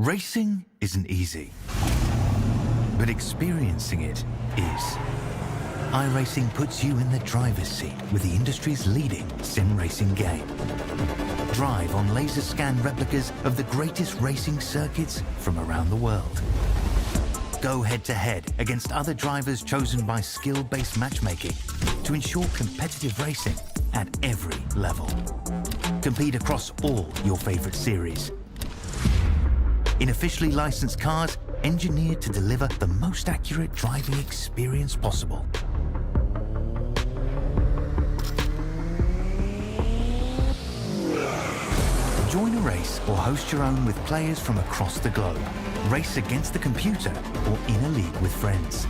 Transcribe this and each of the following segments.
Racing isn't easy, but experiencing it is. iRacing puts you in the driver's seat with the industry's leading sim racing game. Drive on laser scan replicas of the greatest racing circuits from around the world. Go head-to-head against other drivers chosen by skill-based matchmaking to ensure competitive racing at every level. Compete across all your favorite series. In officially licensed cars, engineered to deliver the most accurate driving experience possible. Join a race or host your own with players from across the globe. Race against the computer or in a league with friends.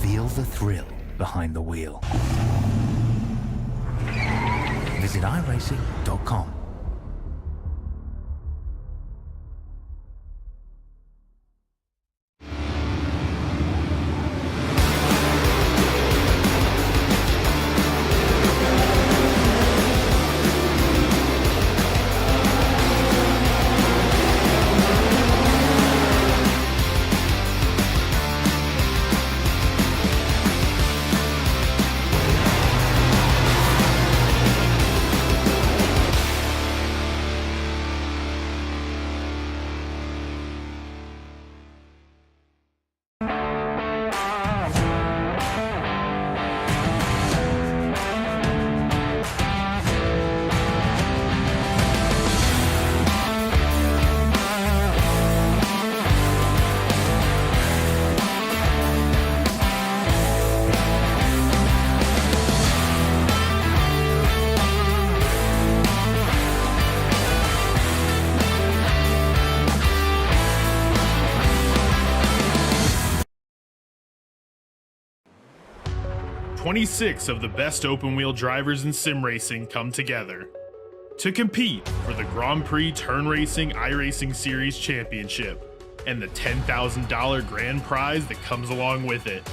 Feel the thrill behind the wheel. Visit iRacing.com. "26 of the best open-wheel drivers in sim racing come together to compete for the Grand Prix Turn Racing iRacing Series Championship and the $10,000 grand prize that comes along with it.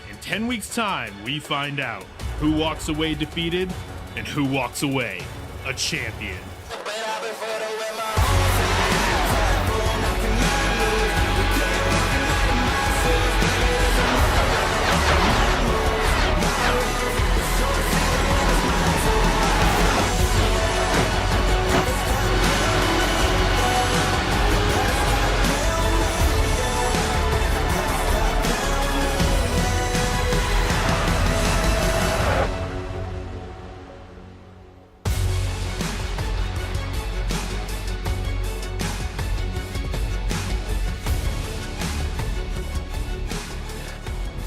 In 10 weeks' time, we find out who walks away defeated and who walks away a champion.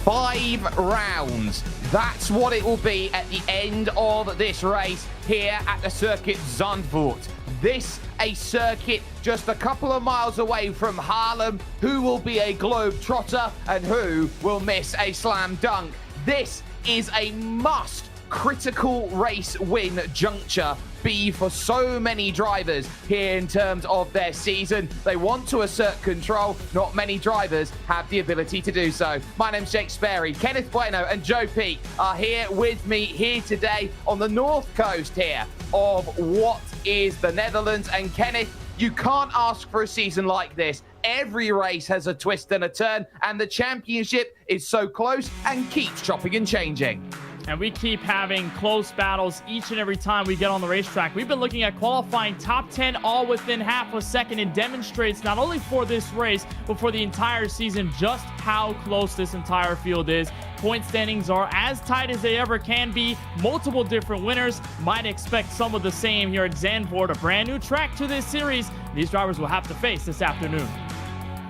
Five rounds. That's what it will be at the end of this race here at the circuit Zandvoort. This a circuit just a couple of miles away from Haarlem. Who will be a globe trotter and who will miss a slam dunk? This is a must critical race win juncture be for so many drivers here in terms of their season. They want to assert control. Not many drivers have the ability to do so. My name's Jake Sperry. Kenneth Bueno and Joe Peak are here with me here today on the north coast here of what is the Netherlands. And Kenneth, you can't ask for a season like this. Every race has a twist and a turn, and the championship is so close and keeps chopping and changing. And we keep having close battles each and every time we get on the racetrack. We've been looking at qualifying top 10 all within half a second. It demonstrates not only for this race, but for the entire season, just how close this entire field is. Point standings are as tight as they ever can be. Multiple different winners. Might expect some of the same here at Zandvoort, a brand new track to this series these drivers will have to face this afternoon.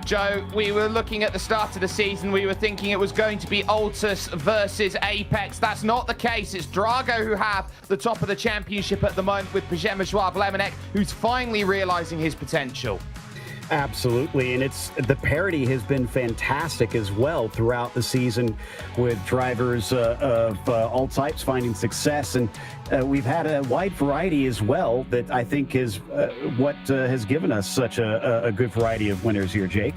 Joe, we were looking at the start of the season. We were thinking it was going to be Altus versus Apex. That's not the case. It's Drago who have the top of the championship at the moment with Przemek, who's finally realizing his potential. Absolutely, and the parity has been fantastic as well throughout the season with drivers of all types finding success, and we've had a wide variety as well that I think is what has given us such a good variety of winners here, Jake.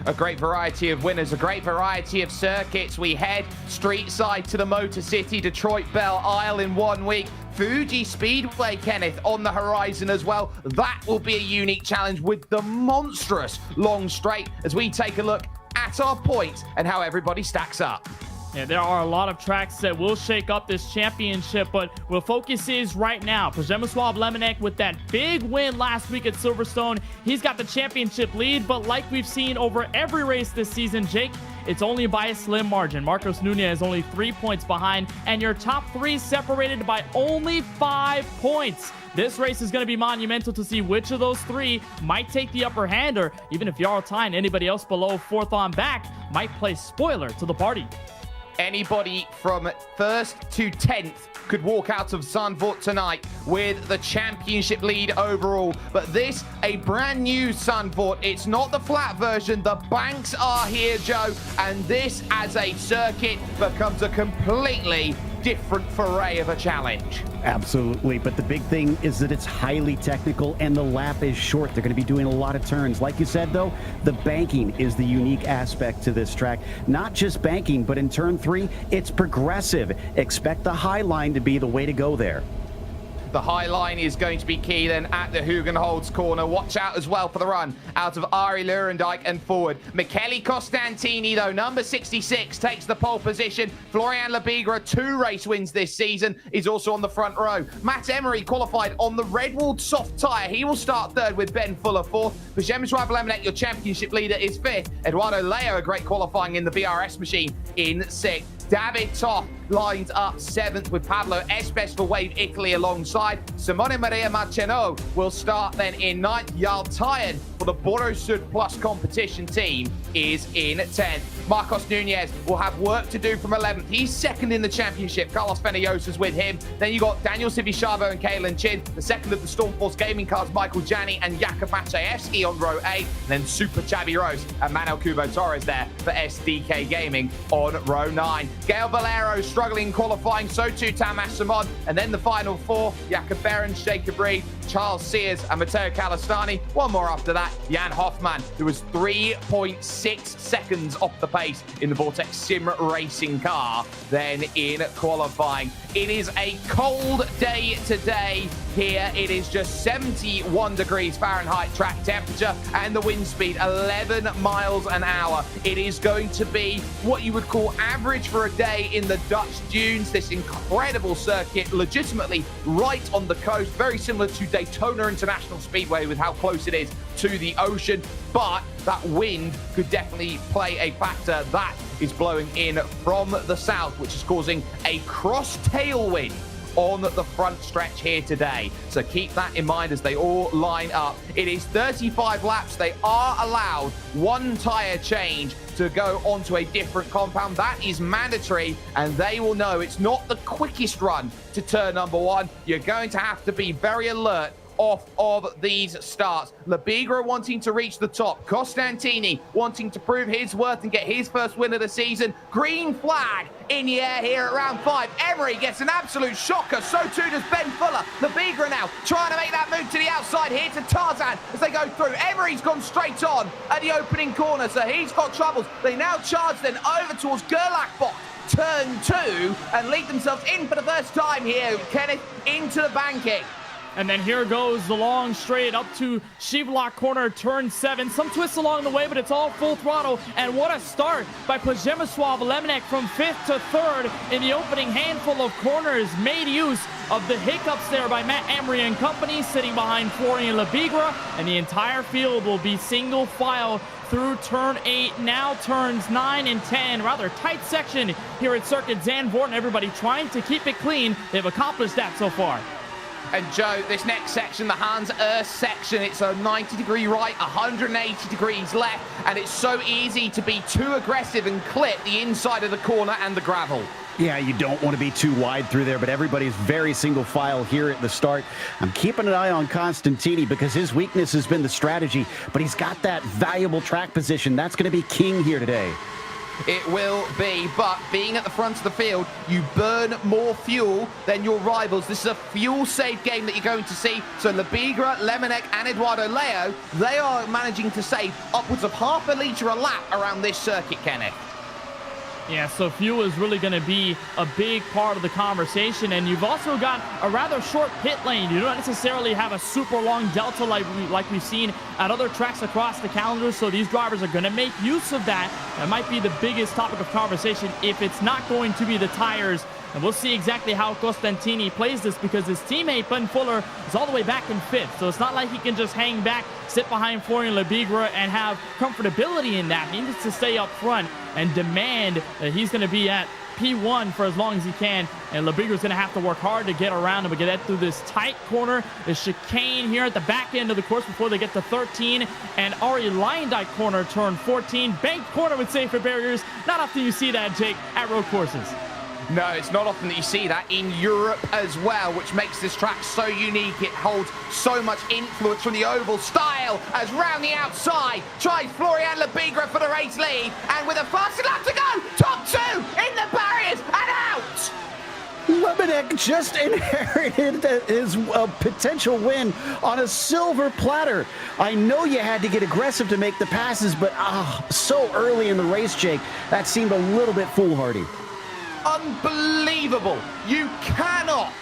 a great variety of winners, a great variety of circuits. We head street side to the Motor City, Detroit Belle Isle in 1 week. Fuji Speedway, Kenneth, on the horizon as well. That will be a unique challenge with the monstrous long straight as we take a look at our points and how everybody stacks up. Yeah, there are a lot of tracks that will shake up this championship, but where focus is right now, Przemysław Lemonek with that big win last week at Silverstone. He's got the championship lead, but like we've seen over every race this season, Jake, it's only by a slim margin. Marcos Nunez only 3 points behind, and your top three separated by only 5 points. This race is going to be monumental to see which of those three might take the upper hand, or even if Jarl Ty and anybody else below fourth on back might play spoiler to the party. Anybody from 1st to 10th could walk out of Zandvoort tonight with the championship lead overall. But this, a brand new Zandvoort. It's not the flat version. The banks are here, Joe. And this, as a circuit, becomes a completely different foray of a challenge. Absolutely, but the big thing is that it's highly technical and the lap is short. They're going to be doing a lot of turns. Like you said, though, the banking is the unique aspect to this track. Not just banking, but in turn 3, it's progressive. Expect the high line to be the way to go there. The high line is going to be key then at the Hugenholz corner. Watch out as well for the run out of Ari Lurendijk and forward. Michele Costantini, though, number 66, takes the pole position. Florian Lebigra, 2 race wins this season, is also on the front row. Matt Emery qualified on the Redwall soft tyre. He will start 3rd with Ben Fuller 4th. Przemysław Lemonek, your championship leader, is 5th. Eduardo Leo, a great qualifying in the BRS machine, in 6th. David Toth lines up 7th with Pablo Espes for Wave Italy alongside. Simone Maria Marceno will start then in 9th. Jarl Tyen for the Borosud Plus competition team is in 10th. Marcos Nunez will have work to do from 11th. He's 2nd in the championship. Carlos Fenollosa's with him. Then you got Daniel Sivichavo and Kalen Chin. The 2nd of the Stormforce Gaming cars, Michael Jani and Jakub Maciejewski on row 8. And then Super Chabi Rose and Manuel Kubo Torres there for SDK Gaming on row 9. Gael Valero struggling in qualifying, so too Tamas Simon. And then the final 4, Jakob Behrens, Jacob Reed, Charles Sears and Matteo Calistani. One more after that, Jan Hoffman, who was 3.6 seconds off the pace in the Vortex Sim Racing car then in qualifying. It is a cold day today here. It is just 71 degrees Fahrenheit track temperature and the wind speed 11 miles an hour. It is going to be what you would call average for a day in the Dutch dunes. This incredible circuit, legitimately right on the coast, very similar to Daytona International Speedway with how close it is to the ocean. But that wind could definitely play a factor. That is blowing in from the south, which is causing a cross tailwind on the front stretch here today. So keep that in mind as they all line up. It is 35 laps. They are allowed 1 tyre change to go onto a different compound. That is mandatory, and they will know it's not the quickest run to turn number 1. You're going to have to be very alert off of these starts. Lebigra wanting to reach the top. Costantini wanting to prove his worth and get his first win of the season. Green flag in the air here at round 5. Emery gets an absolute shocker. So too does Ben Fuller. Lebigra now trying to make that move to the outside here to Tarzan as they go through. Emery's gone straight on at the opening corner, so he's got troubles. They now charge then over towards Gerlachbach. Turn 2 and lead themselves in for the first time here, Kenneth, into the banking. And then here goes the long straight up to Shivlock corner, turn 7. Some twists along the way, but it's all full throttle. And what a start by Przemysław Lemonek from 5th to 3rd in the opening handful of corners. Made use of the hiccups there by Matt Emery and company, sitting behind Florian Lebigra. And the entire field will be single file through turn 8, now turns 9 and 10. Rather tight section here at Circuit Zandvoort, and everybody trying to keep it clean. They've accomplished that so far. And Joe, this next section, the Hans Urs section, it's a 90-degree right, 180 degrees left, and it's so easy to be too aggressive and clip the inside of the corner and the gravel. Yeah, you don't want to be too wide through there, but everybody's very single file here at the start. I'm keeping an eye on Costantini because his weakness has been the strategy, but he's got that valuable track position. That's going to be king here today. it will be. But being at the front of the field, you burn more fuel than your rivals. This is a fuel-save game that you're going to see. So Labigra, Lemonek, and Eduardo Leo, they are managing to save upwards of half a litre a lap around this circuit, Kenneth. Yeah, so fuel is really going to be a big part of the conversation, and you've also got a rather short pit lane. You don't necessarily have a super long delta like we've seen at other tracks across the calendar, so these drivers are going to make use of that. That might be the biggest topic of conversation if it's not going to be the tires. And we'll see exactly how Costantini plays this, because his teammate, Ben Fuller, is all the way back in 5th. So it's not like he can just hang back, sit behind Florian Labigra, and have comfortability in that. He needs to stay up front and demand that he's going to be at P1 for as long as he can. And Labigra's going to have to work hard to get around him and get through this tight corner. The chicane here at the back end of the course before they get to 13. And Ari Lyndike corner, turn 14. Banked corner with safer barriers. Not often you see that, Jake, at road courses. No, it's not often that you see that in Europe as well, which makes this track so unique. It holds so much influence from the oval style as round the outside tries Florian Labigra for the race lead, and with a fast lap to go, top 2 in the barriers and out. Lemonek just inherited his potential win on a silver platter. I know you had to get aggressive to make the passes, but so early in the race, Jake, that seemed a little bit foolhardy. Unbelievable. You cannot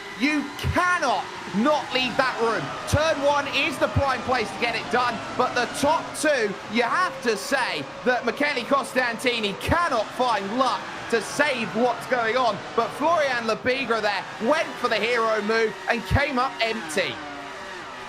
not leave that room. Turn 1 is the prime place to get it done, but the top 2, you have to say that Michele Costantini cannot find luck to save what's going on, but Florian Labigra there went for the hero move and came up empty.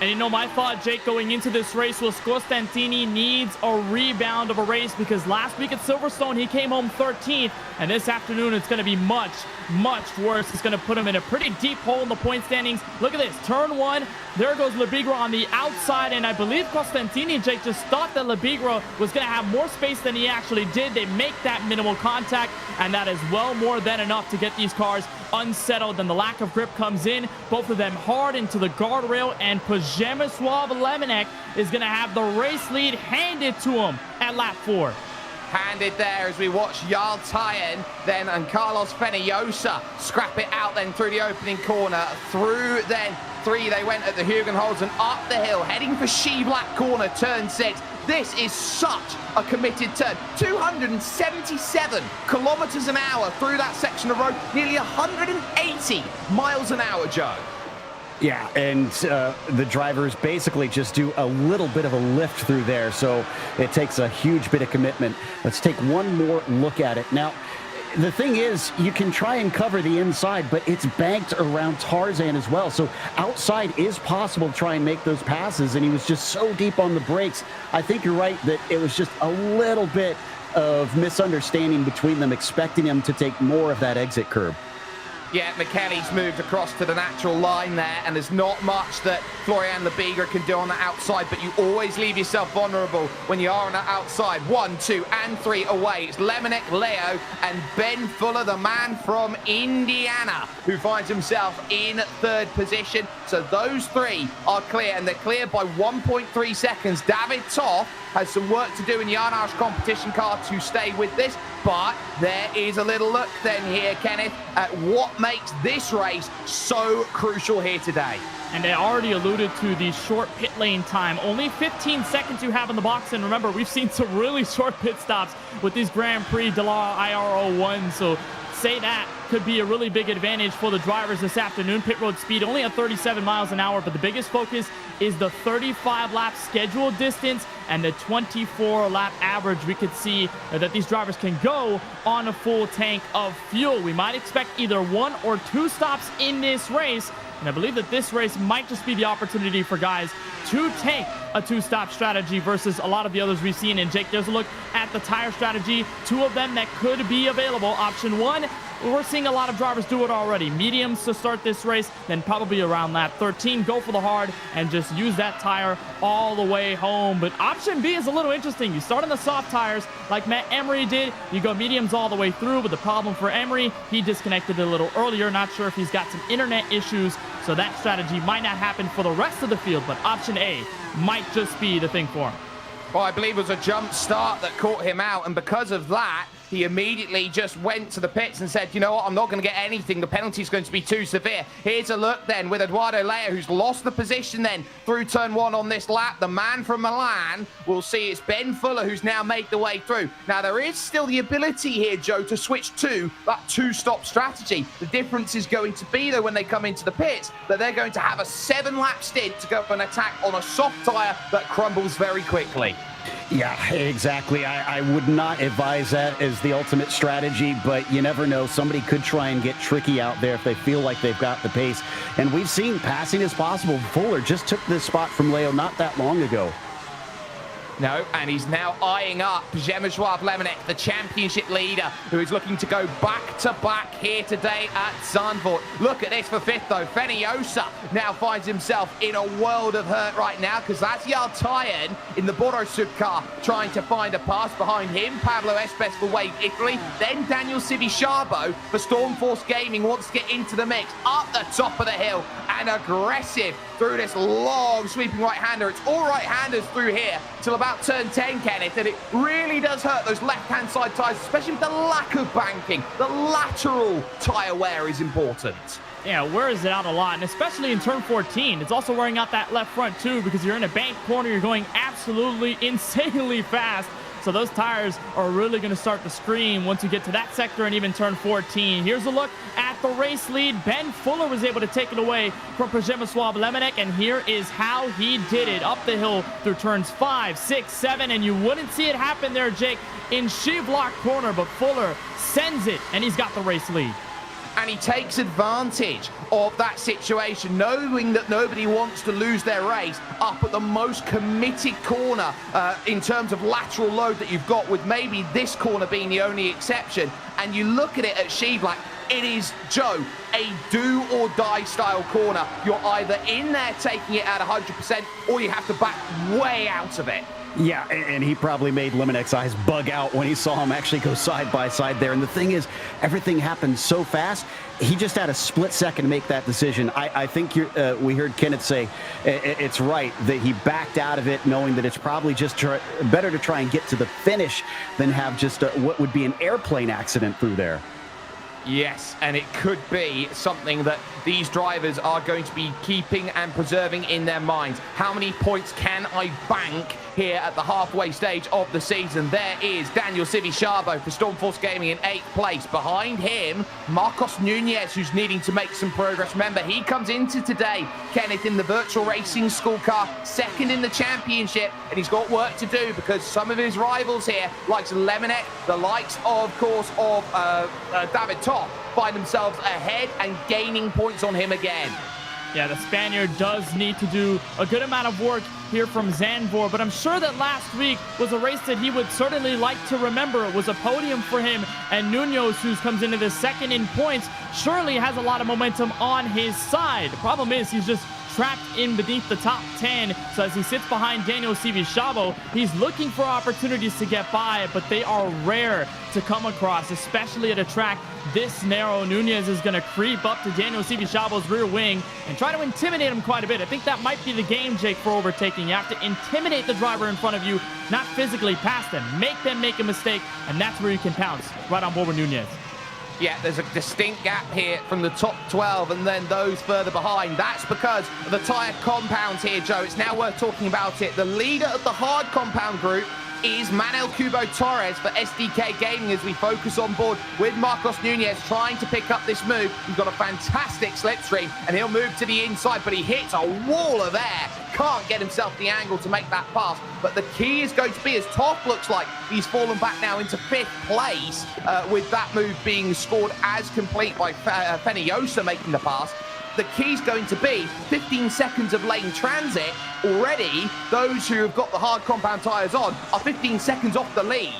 And you know, my thought, Jake, going into this race was Costantini needs a rebound of a race, because last week at Silverstone, he came home 13th, and this afternoon it's going to be much, much worse. It's going to put him in a pretty deep hole in the point standings. Look at this, turn 1, there goes Labigra on the outside, and I believe Costantini, Jake, just thought that Labigra was going to have more space than he actually did. They make that minimal contact, and that is well more than enough to get these cars unsettled, and the lack of grip comes in. Both of them hard into the guardrail, and Przemysław Lemonek is going to have the race lead handed to him at lap 4. Handed there as we watch Jarl Tyen then and Carlos Fenollosa scrap it out then through the opening corner. Through then 3 they went at the Hugenholz and up the hill, heading for She-Black corner, turn 6. This is such a committed turn. 277 kilometers an hour through that section of road, nearly 180 miles an hour, Joe. Yeah, and the drivers basically just do a little bit of a lift through there, so it takes a huge bit of commitment. Let's take one more look at it. Now, the thing is, you can try and cover the inside, but it's banked around Tarzan as well, so outside is possible to try and make those passes, and he was just so deep on the brakes. I think you're right that it was just a little bit of misunderstanding between them, expecting him to take more of that exit curb. Yeah, Michele's moved across to the natural line there, and there's not much that Florian Labigra can do on the outside, but you always leave yourself vulnerable when you are on the outside. 1, 2, and 3 away. It's Lemonek, Leo, and Ben Fuller, the man from Indiana, who finds himself in 3rd position. So those 3 are clear, and they're clear by 1.3 seconds. David Toff has some work to do in the Arnash competition car to stay with this, but there is a little look then here, Kenneth, at what makes this race so crucial here today. And I already alluded to the short pit lane time. Only 15 seconds you have in the box, and remember, we've seen some really short pit stops with these Grand Prix de la IR01, so say that could be a really big advantage for the drivers this afternoon. Pit road speed only at 37 miles an hour, but the biggest focus is the 35 lap scheduled distance and the 24 lap average. We could see that these drivers can go on a full tank of fuel. We might expect either 1 or 2 stops in this race, and I believe that this race might just be the opportunity for guys to take a 2-stop strategy versus a lot of the others we've seen. And Jake, there's a look at the tire strategy. 2 of them that could be available. Option 1, we're seeing a lot of drivers do it already. Mediums to start this race, then probably around lap 13, go for the hard and just use that tire all the way home. But option B is a little interesting. You start on the soft tires like Matt Emery did. You go mediums all the way through, but the problem for Emery, he disconnected a little earlier. Not sure if he's got some internet issues, so that strategy might not happen for the rest of the field, but option A might just be the thing for him. Well, I believe it was a jump start that caught him out, and because of that, he immediately just went to the pits and said, you know what, I'm not going to get anything. The penalty is going to be too severe. Here's a look then with Eduardo Lea, who's lost the position then through turn 1 on this lap. The man from Milan, we'll see it's Ben Fuller who's now made the way through. Now, there is still the ability here, Joe, to switch to that 2-stop strategy. The difference is going to be, though, when they come into the pits, that they're going to have a 7-lap stint to go and attack on a soft tyre that crumbles very quickly. Yeah, exactly. I would not advise that as the ultimate strategy, but you never know. Somebody could try and get tricky out there if they feel like they've got the pace. And we've seen passing is possible. Fuller just took this spot from Leo not that long ago. No, and he's now eyeing up Przemysław Lemonek, the championship leader, who is looking to go back-to-back here today at Zandvoort. Look at this for 5th, though. Feniosa now finds himself in a world of hurt right now, because that's Yaltayan in the Borosub car trying to find a pass. Behind him, Pablo Espes for Wave Italy. Then Daniel Civichabo for Stormforce Gaming wants to get into the mix. Up the top of the hill and aggressive through this long sweeping right-hander. It's all right-handers through here till about turn 10, Kenneth, and it really does hurt those left-hand side tyres, especially with the lack of banking. The lateral tyre wear is important. Yeah, wears it out a lot, and especially in turn 14. It's also wearing out that left front, too, because you're in a bank corner. You're going absolutely insanely fast. So those tires are really going to start to scream once you get to that sector and even turn 14. Here's a look at the race lead. Ben Fuller was able to take it away from Przemysław Lemonek, and here is how he did it. Up the hill through turns 5, 6, 7, and you wouldn't see it happen there, Jake, in Shivlock corner, but Fuller sends it, and he's got the race lead. And he takes advantage of that situation, knowing that nobody wants to lose their race up at the most committed corner in terms of lateral load that you've got, with maybe this corner being the only exception. And you look at it at Shivlock, it is, Joe, a do-or-die style corner. You're either in there taking it at 100%, or you have to back way out of it. Yeah, and he probably made Lemonek's eyes bug out when he saw him actually go side by side there. And the thing is, everything happened so fast, he just had a split second to make that decision. I think we heard Kenneth say it's right that he backed out of it, knowing that it's probably just better to try and get to the finish than have just what would be an airplane accident through there. Yes, and it could be something that these drivers are going to be keeping and preserving in their minds. How many points can I bank here at the halfway stage of the season? There is Daniel Civichabo for Stormforce Gaming in 8th place. Behind him, Marcos Nunez, who's needing to make some progress. Remember, he comes into today, Kenneth, in the virtual racing school car, 2nd in the championship, and he's got work to do because some of his rivals here, like Lemonek, the likes, of course, of David Topp, find themselves ahead and gaining points on him again. Yeah, the Spaniard does need to do a good amount of work here from Zandvoort, but I'm sure that last week was a race that he would certainly like to remember. It was a podium for him, and Nunez, who comes into the 2nd in points, surely has a lot of momentum on his side. The problem is he's just trapped in beneath the top 10. So as he sits behind Daniel Civichabo, he's looking for opportunities to get by, but they are rare to come across, especially at a track this narrow. Nunez is going to creep up to Daniel Civichabo's rear wing and try to intimidate him quite a bit. I think that might be the game, Jake, for overtaking. You have to intimidate the driver in front of you, not physically pass them. Make them make a mistake, and that's where you can pounce right on board with Nunez. Yeah, there's a distinct gap here from the top 12 and then those further behind. That's because of the tyre compounds here, Joe. It's now worth talking about it. The leader of the hard compound group is Manuel Cubo Torres for SDK Gaming, as we focus on board with Marcos Nunez trying to pick up this move. He's got a fantastic slipstream, and he'll move to the inside, but he hits a wall of air. Can't get himself the angle to make that pass. But the key is going to be, as Toff looks like he's fallen back now into 5th place, with that move being scored as complete by Feniosa making the pass. The key's going to be 15 seconds of lane transit. Already, those who have got the hard compound tyres on are 15 seconds off the lead.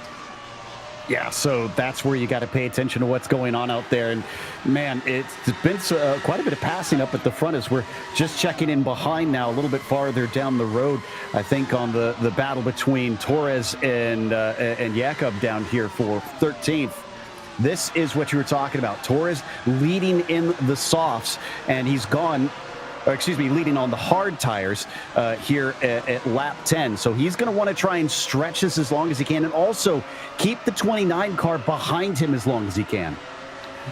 Yeah, so that's where you got to pay attention to what's going on out there. And, man, it's been quite a bit of passing up at the front as we're just checking in behind now, a little bit farther down the road, I think, on the battle between Torres and Jakob down here for 13th. This is what you were talking about. Torres leading in the softs, and he's gone leading on the hard tires here at lap 10. So he's going to want to try and stretch this as long as he can, and also keep the 29 car behind him as long as he can.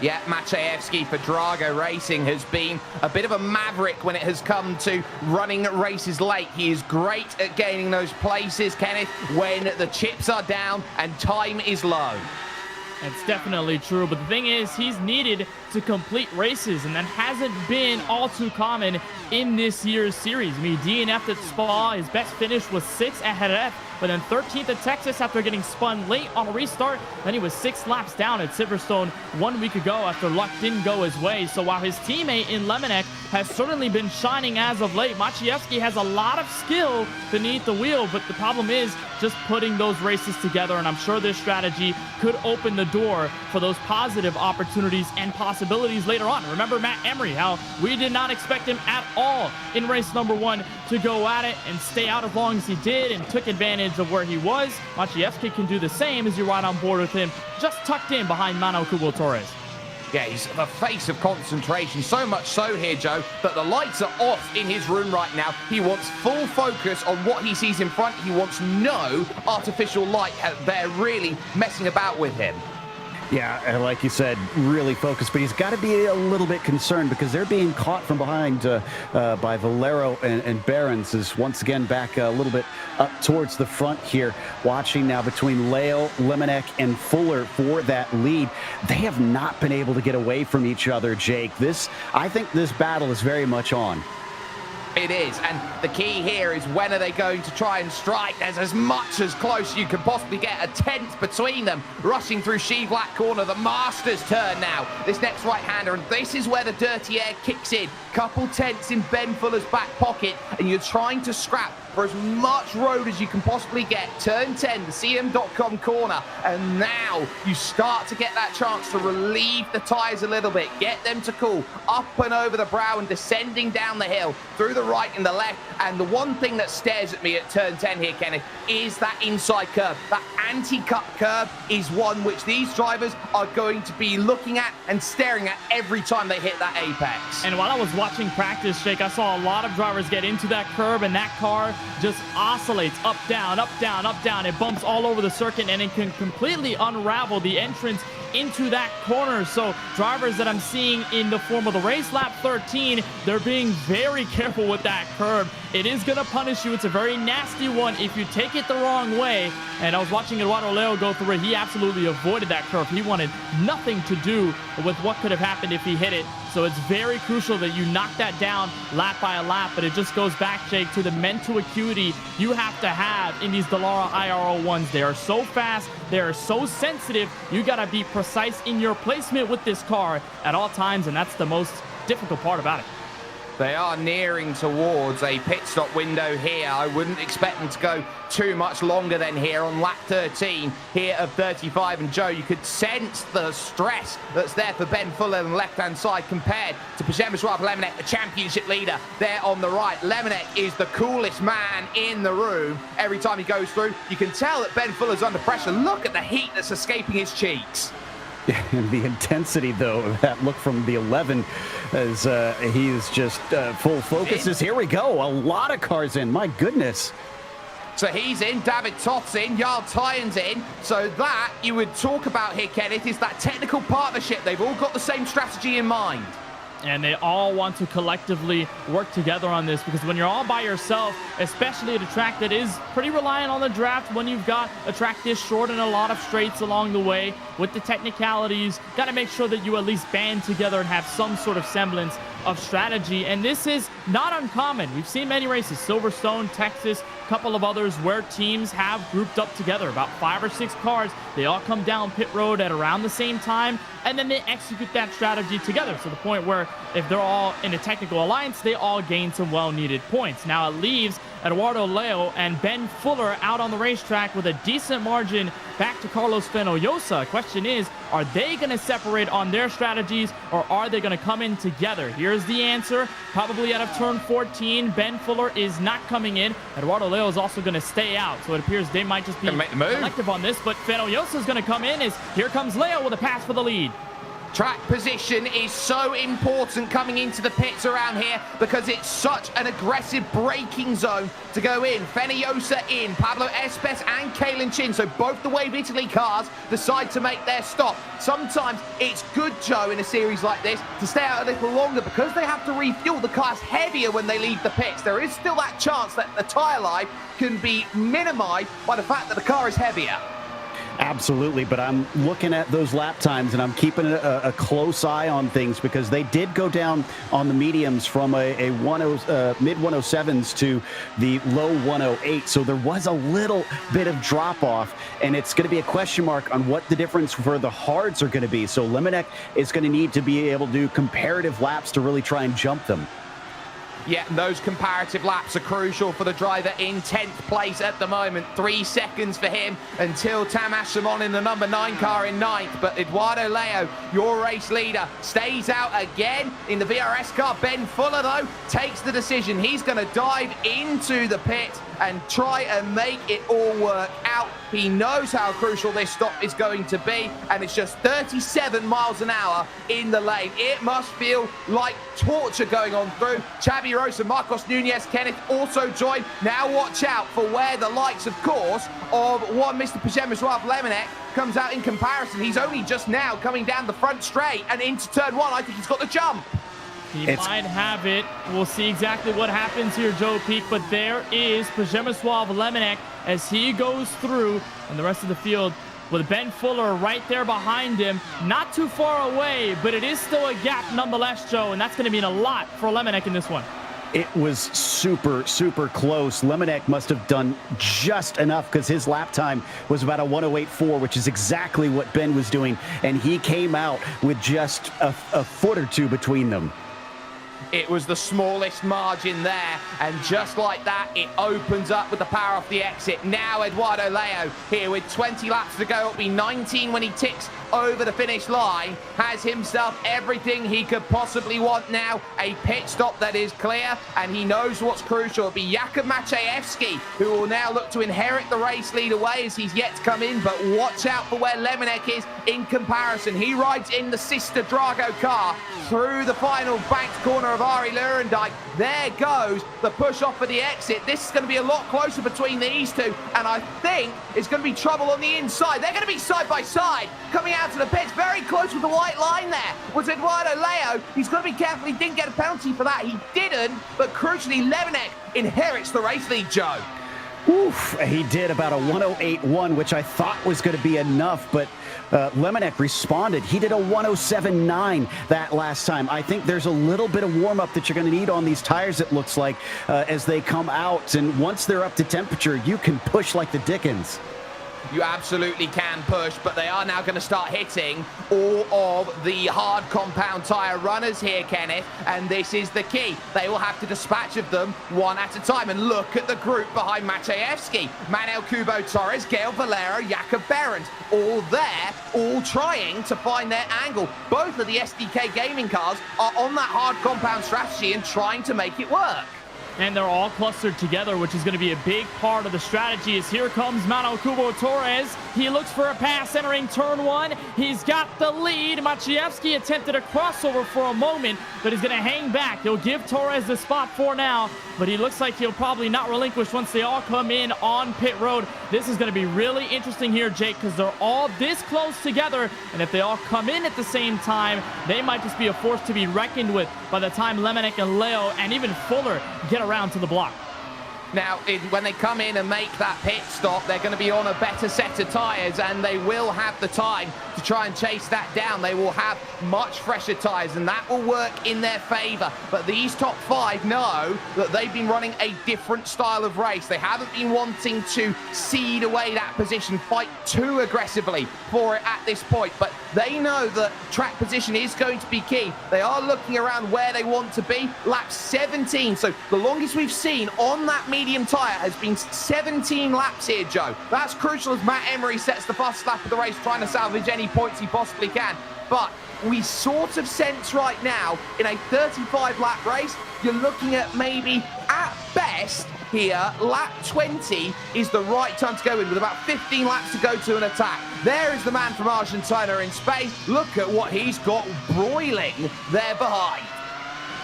Yeah, Maciejewski for Drago Racing has been a bit of a maverick when it has come to running races late. He is great at gaining those places, Kenneth, when the chips are down and time is low. That's definitely true, but the thing is, he's needed to complete races, and that hasn't been all too common in this year's series. I mean, DNF at Spa, his best finish was 6th at Jerez, but then 13th at Texas after getting spun late on a restart. Then he was 6 laps down at Silverstone 1 week ago after luck didn't go his way. So while his teammate in Lemonnick has certainly been shining as of late, Maciejewski has a lot of skill beneath the wheel, but the problem is just putting those races together, and I'm sure this strategy could open the door for those positive opportunities and possibilities later on. Remember Matt Emery, how we did not expect him at all in race number 1 to go at it and stay out as long as he did and took advantage of where he was. Maciejewski can do the same as you ride on board with him, just tucked in behind Manuel Kubo Torres. Yeah, he's the face of concentration, so much so here, Joe, that the lights are off in his room right now. He wants full focus on what he sees in front. He wants no artificial light there really messing about with him. Yeah, like you said, really focused, but he's got to be a little bit concerned because they're being caught from behind by Valero and Behrens is once again back a little bit up towards the front here. Watching now between Leo, Lemonnick, and Fuller for that lead. They have not been able to get away from each other, Jake. I think this battle is very much on. It is, and the key here is when are they going to try and strike? There's as much as close you can possibly get, a tenth between them. Rushing through She-Black corner, the Masters turn now. This next right-hander, and this is where the dirty air kicks in. Couple tenths in Ben Fuller's back pocket, and you're trying to scrap for as much road as you can possibly get. Turn 10, the CM.com corner, and now you start to get that chance to relieve the tyres a little bit, get them to cool, up and over the brow and descending down the hill, through the right and the left. And the one thing that stares at me at turn 10 here, Kenneth, is that inside curve. That anti-cut curve is one which these drivers are going to be looking at and staring at every time they hit that apex. And while I was watching practice, Jake, I saw a lot of drivers get into that curb, and that car just oscillates up, down, up, down, up, down. It bumps all over the circuit, and it can completely unravel the entrance into that corner. So drivers that I'm seeing in the form of the race lap 13, they're being very careful with that curb. It is going to punish you. It's a very nasty one if you take it the wrong way. And I was watching Eduardo Leo go through it. He absolutely avoided that curve. He wanted nothing to do with what could have happened if he hit it. So it's very crucial that you knock that down lap by lap. But it just goes back, Jake, to the mental acuity you have to have in these Dallara IR01s. They are so fast. They are so sensitive. You got to be precise in your placement with this car at all times. And that's the most difficult part about it. They are nearing towards a pit stop window here. I wouldn't expect them to go too much longer than here on lap 13 here of 35. And Joe, you could sense the stress that's there for Ben Fuller on the left-hand side compared to Przemysław Lemonnick, the championship leader there on the right. Lemonnick is the coolest man in the room. Every time he goes through, you can tell that Ben Fuller's under pressure. Look at the heat that's escaping his cheeks. And the intensity, though, of that look from the 11 as he is just full focus. Here we go. A lot of cars in. My goodness. So he's in, David Toth's in, Jarl Tyen's in. So that you would talk about here, Kenneth, is that technical partnership. They've all got the same strategy in mind. And they all want to collectively work together on this, because when you're all by yourself, especially at a track that is pretty reliant on the draft, when you've got a track this short and a lot of straights along the way with the technicalities, got to make sure that you at least band together and have some sort of semblance of strategy. And this is not uncommon. We've seen many races, Silverstone, Texas, a couple of others where teams have grouped up together, about 5 or 6 cars. They all come down pit road at around the same time, and then they execute that strategy together to the point where if they're all in a technical alliance, they all gain some well-needed points. Now it leaves Eduardo Leo and Ben Fuller out on the racetrack with a decent margin back to Carlos Fenollosa. Question is, are they going to separate on their strategies, or are they going to come in together? Here's the answer. Probably out of turn 14, Ben Fuller is not coming in. Eduardo Leo is also going to stay out. So it appears they might just be collective on this, but Fenollosa is going to come in as here comes Leo with a pass for the lead. Track position is so important coming into the pits around here because it's such an aggressive braking zone to go in. Feniosa in, Pablo Espes and Kalen Chin, so both the Wave Italy cars decide to make their stop. Sometimes it's good, Joe, in a series like this to stay out a little longer because they have to refuel. The car's heavier when they leave the pits. There is still that chance that the tyre life can be minimized by the fact that the car is heavier. Absolutely, but I'm looking at those lap times and I'm keeping a close eye on things because they did go down on the mediums from mid 107s to the low 108. So there was a little bit of drop off, and it's going to be a question mark on what the difference for the hards are going to be. So Lemonnick is going to need to be able to do comparative laps to really try and jump them. Yeah, those comparative laps are crucial for the driver in 10th place at the moment. 3 seconds for him until Tamas Simon in the number 9 car in 9th. But Eduardo Leo, your race leader, stays out again in the VRS car. Ben Fuller, though, takes the decision. He's going to dive into the pit and try and make it all work out. He knows how crucial this stop is going to be, and it's just 37 miles an hour in the lane. It must feel like torture going on through. Xabi Rose and Marcos Nunez, Kenneth also join. Now watch out for where the likes, of course, of one Mr. Przemysław Lemonnick comes out in comparison. He's only just now coming down the front straight and into turn 1. I think he's got the jump. He might have it. We'll see exactly what happens here, Joe Peak. But there is Przemysław Lemonnick as he goes through, and the rest of the field with Ben Fuller right there behind him. Not too far away, but it is still a gap nonetheless, Joe, and that's going to mean a lot for Lemonnick in this one. It was super, super close. Lemonnick must have done just enough because his lap time was about a 108.4, which is exactly what Ben was doing, and he came out with just a foot or two between them. It was the smallest margin there, and just like that, it opens up with the power off the exit. Now Eduardo Leo here with 20 laps to go. It'll be 19 when he ticks over the finish line. Has himself everything he could possibly want now. A pit stop that is clear, and he knows what's crucial. It'll be Jakub Maciejewski who will now look to inherit the race lead away as he's yet to come in, but watch out for where Lemonnick is in comparison. He rides in the sister Drago car through the final banked corner of Ari Lurendijk. There goes the push off for the exit. This is going to be a lot closer between these two, and I think it's going to be trouble on the inside. They're going to be side by side coming out to the pits. Very close with the white line there was Eduardo Leo. He's got to be careful he didn't get a penalty for that. He didn't, but crucially Lemonnick inherits the race lead, Joe. Oof, he did about a 108.1, which I thought was going to be enough, but Lemonnick responded. He did a 107.9 that last time. I think there's a little bit of warm-up that you're going to need on these tires, it looks like, as they come out. And once they're up to temperature, you can push like the dickens. You absolutely can push, but they are now going to start hitting all of the hard compound tyre runners here, Kenneth, and this is the key. They will have to dispatch of them one at a time, and look at the group behind Maciejewski. Manuel Kubo Torres, Gail Valero, Jakob Behrens, all there, all trying to find their angle. Both of the SDK gaming cars are on that hard compound strategy and trying to make it work. And they're all clustered together, which is going to be a big part of the strategy. As here comes Manuel Kubo Torres. He looks for a pass entering turn 1. He's got the lead. Maciejewski attempted a crossover for a moment, but he's going to hang back. He'll give Torres the spot for now, but he looks like he'll probably not relinquish once they all come in on pit road. This is going to be really interesting here, Jake, because they're all this close together, and if they all come in at the same time, they might just be a force to be reckoned with by the time Lemonnick and Leo and even Fuller get around to the block. Now, when they come in and make that pit stop, they're going to be on a better set of tyres, and they will have the time to try and chase that down. They will have much fresher tyres, and that will work in their favour. But these top 5 know that they've been running a different style of race. They haven't been wanting to cede away that position, fight too aggressively for it at this point. But they know that track position is going to be key. They are looking around where they want to be. Lap 17, so the longest we've seen on that medium tyre has been 17 laps here, Joe. That's crucial as Matt Emery sets the fastest lap of the race, trying to salvage any points he possibly can. But we sort of sense right now, in a 35-lap race, you're looking at maybe, at best, best here, lap 20 is the right time to go in with about 15 laps to go to an attack. There is the man from Argentina in space. Look at what he's got broiling there behind.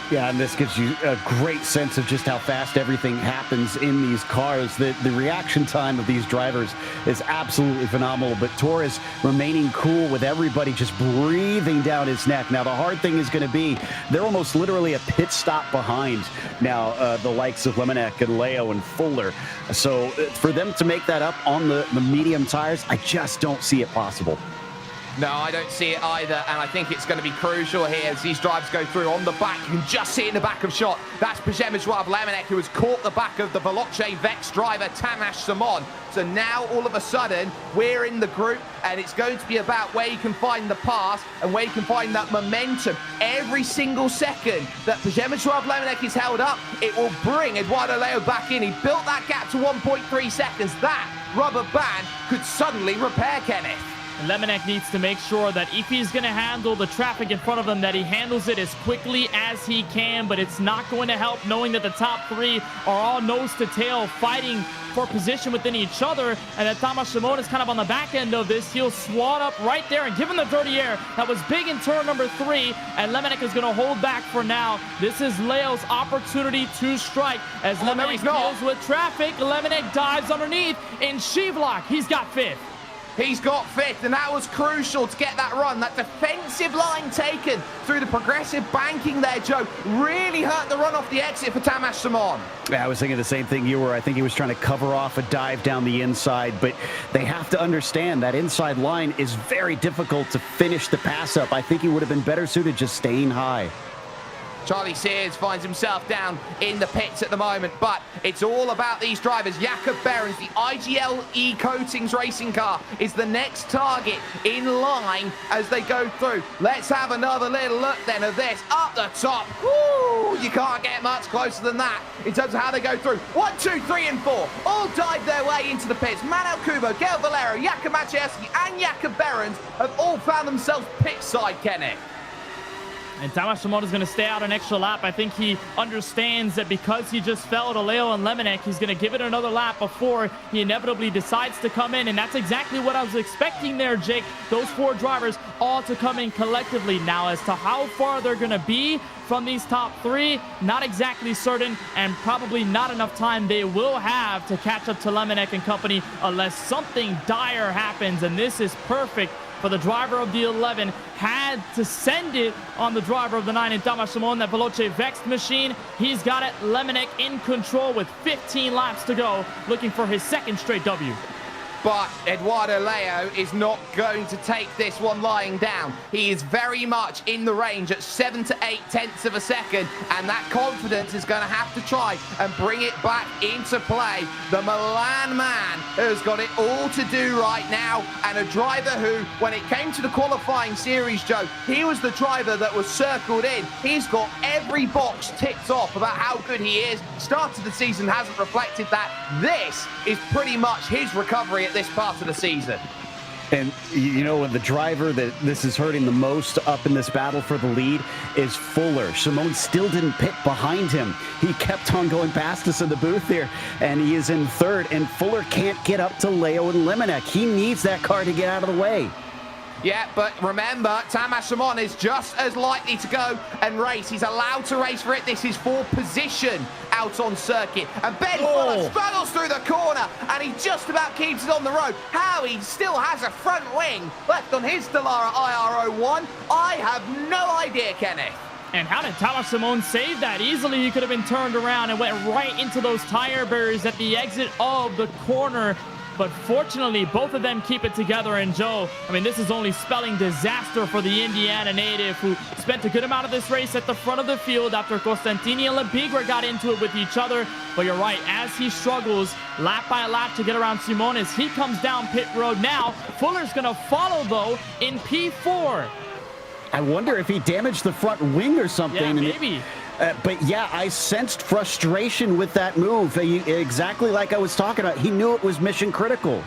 Yeah, and this gives you a great sense of just how fast everything happens in these cars. The reaction time of these drivers is absolutely phenomenal, but Torres remaining cool with everybody just breathing down his neck. Now, the hard thing is going to be they're almost literally a pit stop behind now, the likes of Lemonek and Leo and Fuller. So for them to make that up on the medium tires, I just don't see it possible. No, I don't see it either, and I think it's going to be crucial here as these drivers go through. On the back, you can just see it in the back of shot. That's Przemysław Lemonek, who has caught the back of the Veloce Vex driver, Tamas Simon. So now, all of a sudden, we're in the group, and it's going to be about where you can find the pass and where you can find that momentum. Every single second that Przemysław Lemonek is held up, it will bring Eduardo Leo back in. He built that gap to 1.3 seconds. That rubber band could suddenly repair Kenneth. Lemonek needs to make sure that if he's going to handle the traffic in front of him, that he handles it as quickly as he can, but it's not going to help knowing that the top three are all nose to tail fighting for position within each other, and that Tamas Simon is kind of on the back end of this. He'll swat up right there and give him the dirty air. That was big in turn number 3, and Lemonek is going to hold back for now. This is Leo's opportunity to strike as Lemonek deals with traffic. Lemonek dives underneath in Shivlak. He's got 5th. He's got 5th, and that was crucial to get that run. That defensive line taken through the progressive banking there, Joe, really hurt the run off the exit for Tamas Simon. Yeah, I was thinking the same thing you were. I think he was trying to cover off a dive down the inside, but they have to understand that inside line is very difficult to finish the pass up. I think he would have been better suited just staying high. Charlie Sears finds himself down in the pits at the moment, but it's all about these drivers. Jakob Behrens, the IGL E-Coatings racing car, is the next target in line as they go through. Let's have another little look then of this. Up the top. Woo! You can't get much closer than that in terms of how they go through. 1, 2, 3, and 4 all dive their way into the pits. Manuel Kubo, Gail Valero, Jakub Maciejewski, and Jakob Behrens have all found themselves pit side, Kenneth. And Tamas Simon is going to stay out an extra lap. I think he understands that because he just fell to Leo and Lemonek, he's going to give it another lap before he inevitably decides to come in. And that's exactly what I was expecting there, Jake. Those 4 drivers all to come in collectively. Now, as to how far they're going to be from these top 3, not exactly certain, and probably not enough time they will have to catch up to Lemonek and company unless something dire happens. And this is perfect for the driver of the 11. Had to send it on the driver of the 9 in Tamas Simon, that Veloce Vex machine. He's got it. Lemonek in control with 15 laps to go, looking for his 2nd straight W. But Eduardo Leo is not going to take this one lying down. He is very much in the range at 7 to 8 tenths of a second, and that confidence is going to have to try and bring it back into play. The Milan man has got it all to do right now, and a driver who, when it came to the qualifying series, Joe, he was the driver that was circled in. He's got every box ticked off about how good he is. Start of the season hasn't reflected that. This is pretty much his recovery at this part of the season. And, you know, the driver that this is hurting the most up in this battle for the lead is Fuller. Simon still didn't pit behind him. He kept on going past us in the booth here, and he is in 3rd, and Fuller can't get up to Leo and Lemonek. He needs that car to get out of the way. Yeah, but remember, Tamas Simon is just as likely to go and race. He's allowed to race for it. This is for position out on circuit. And Ben Fuller struggles through the corner, and he just about keeps it on the road. How he still has a front wing left on his Dallara IR01, I have no idea, Kenneth. And how did Tamas Simon save that? Easily he could have been turned around and went right into those tire barriers at the exit of the corner. But fortunately, both of them keep it together. And Joe, I mean, this is only spelling disaster for the Indiana native, who spent a good amount of this race at the front of the field after Costantini and Lebigra got into it with each other. But you're right, as he struggles lap by lap to get around Simon as he comes down pit road now, Fuller's going to follow, though, in P4. I wonder if he damaged the front wing or something. Yeah, maybe. But yeah, I sensed frustration with that move. Exactly like I was talking about. He knew it was mission critical.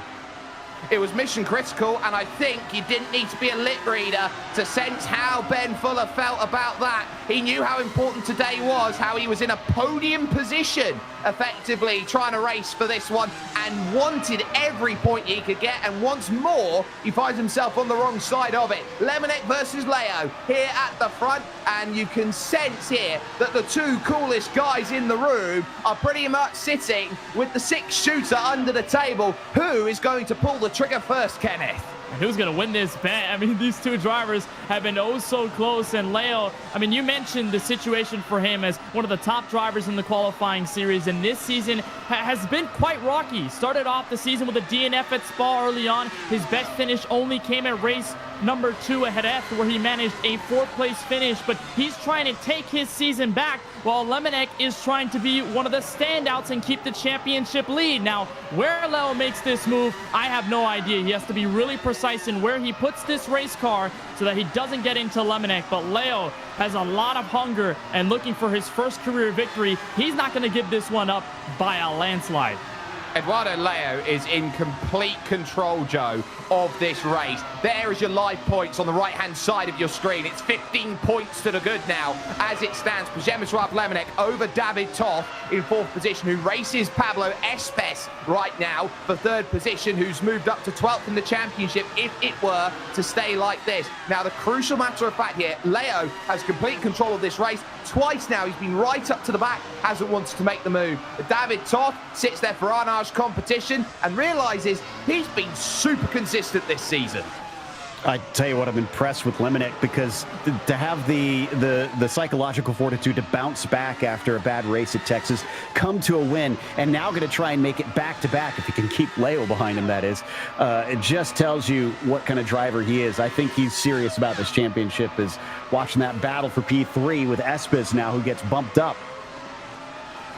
It was mission critical, and I think you didn't need to be a lit reader to sense how Ben Fuller felt about that. He knew how important today was, how he was in a podium position, effectively trying to race for this one, and wanted every point he could get, and once more, he finds himself on the wrong side of it. Lemonnick versus Leo here at the front, and you can sense here that the two coolest guys in the room are pretty much sitting with the 6-shooter under the table. Who is going to pull the trigger first, Kenneth? Who's going to win this bet? I mean, these two drivers have been oh so close. And Leo, I mean, you mentioned the situation for him as one of the top drivers in the qualifying series. And this season has been quite rocky. Started off the season with a DNF at Spa early on. His best finish only came at race number 2 at Jerez, where he managed a 4th place finish, but he's trying to take his season back while Lemonnick is trying to be one of the standouts and keep the championship lead. Now, where Leo makes this move, I have no idea. He has to be really precise in where he puts this race car so that he doesn't get into Lemonnick, but Leo has a lot of hunger and looking for his first career victory. He's not going to give this one up by a landslide. Eduardo Leo is in complete control, Joe, of this race. There is your live points on the right-hand side of your screen. It's 15 points to the good now as it stands. Przemysław Lemonnick over David Toth in 4th position, who races Pablo Espes right now for 3rd position, who's moved up to 12th in the championship if it were to stay like this. Now, the crucial matter of fact here, Leo has complete control of this race. Twice now, he's been right up to the back, hasn't wanted to make the move. But David Toth sits there for Arnage competition and realizes he's been super consistent this season. I tell you what, I'm impressed with Lemonnick, because to have the psychological fortitude to bounce back after a bad race at Texas, come to a win, and now going to try and make it back-to-back if he can keep Leo behind him, that is. It just tells you what kind of driver he is. I think he's serious about this championship, is watching that battle for P3 with Espes now, who gets bumped up.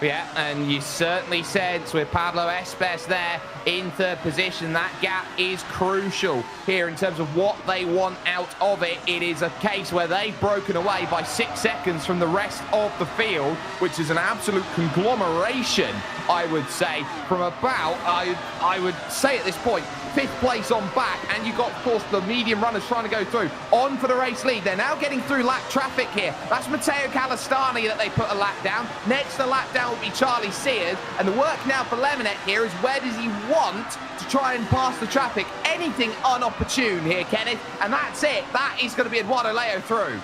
Yeah, and you certainly sense with Pablo Espes there in 3rd position, that gap is crucial here in terms of what they want out of it. It is a case where they've broken away by 6 seconds from the rest of the field, which is an absolute conglomeration, I would say, from about, I would say at this point, 5th place on back, and you've got, of course, the medium runners trying to go through. On for the race lead. They're now getting through lap traffic here. That's Matteo Calistani that they put a lap down. Next, the lap down will be Charlie Sears, and the work now for Lemonnick here is where does he want to try and pass the traffic? Anything unopportune here, Kenneth, and that's it. That is going to be Eduardo Leo through.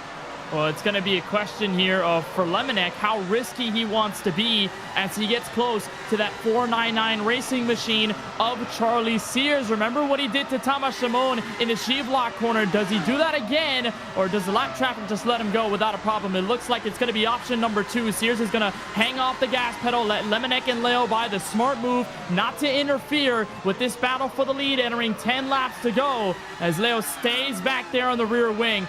Well, it's going to be a question here of, for Lemonnick, how risky he wants to be as he gets close to that 499 racing machine of Charlie Sears. Remember what he did to Thomas Shimon in the Shivlock corner. Does he do that again, or does the lap traffic just let him go without a problem? It looks like it's going to be option number 2. Sears is going to hang off the gas pedal, let Lemonnick and Leo by the smart move not to interfere with this battle for the lead, entering 10 laps to go as Leo stays back there on the rear wing.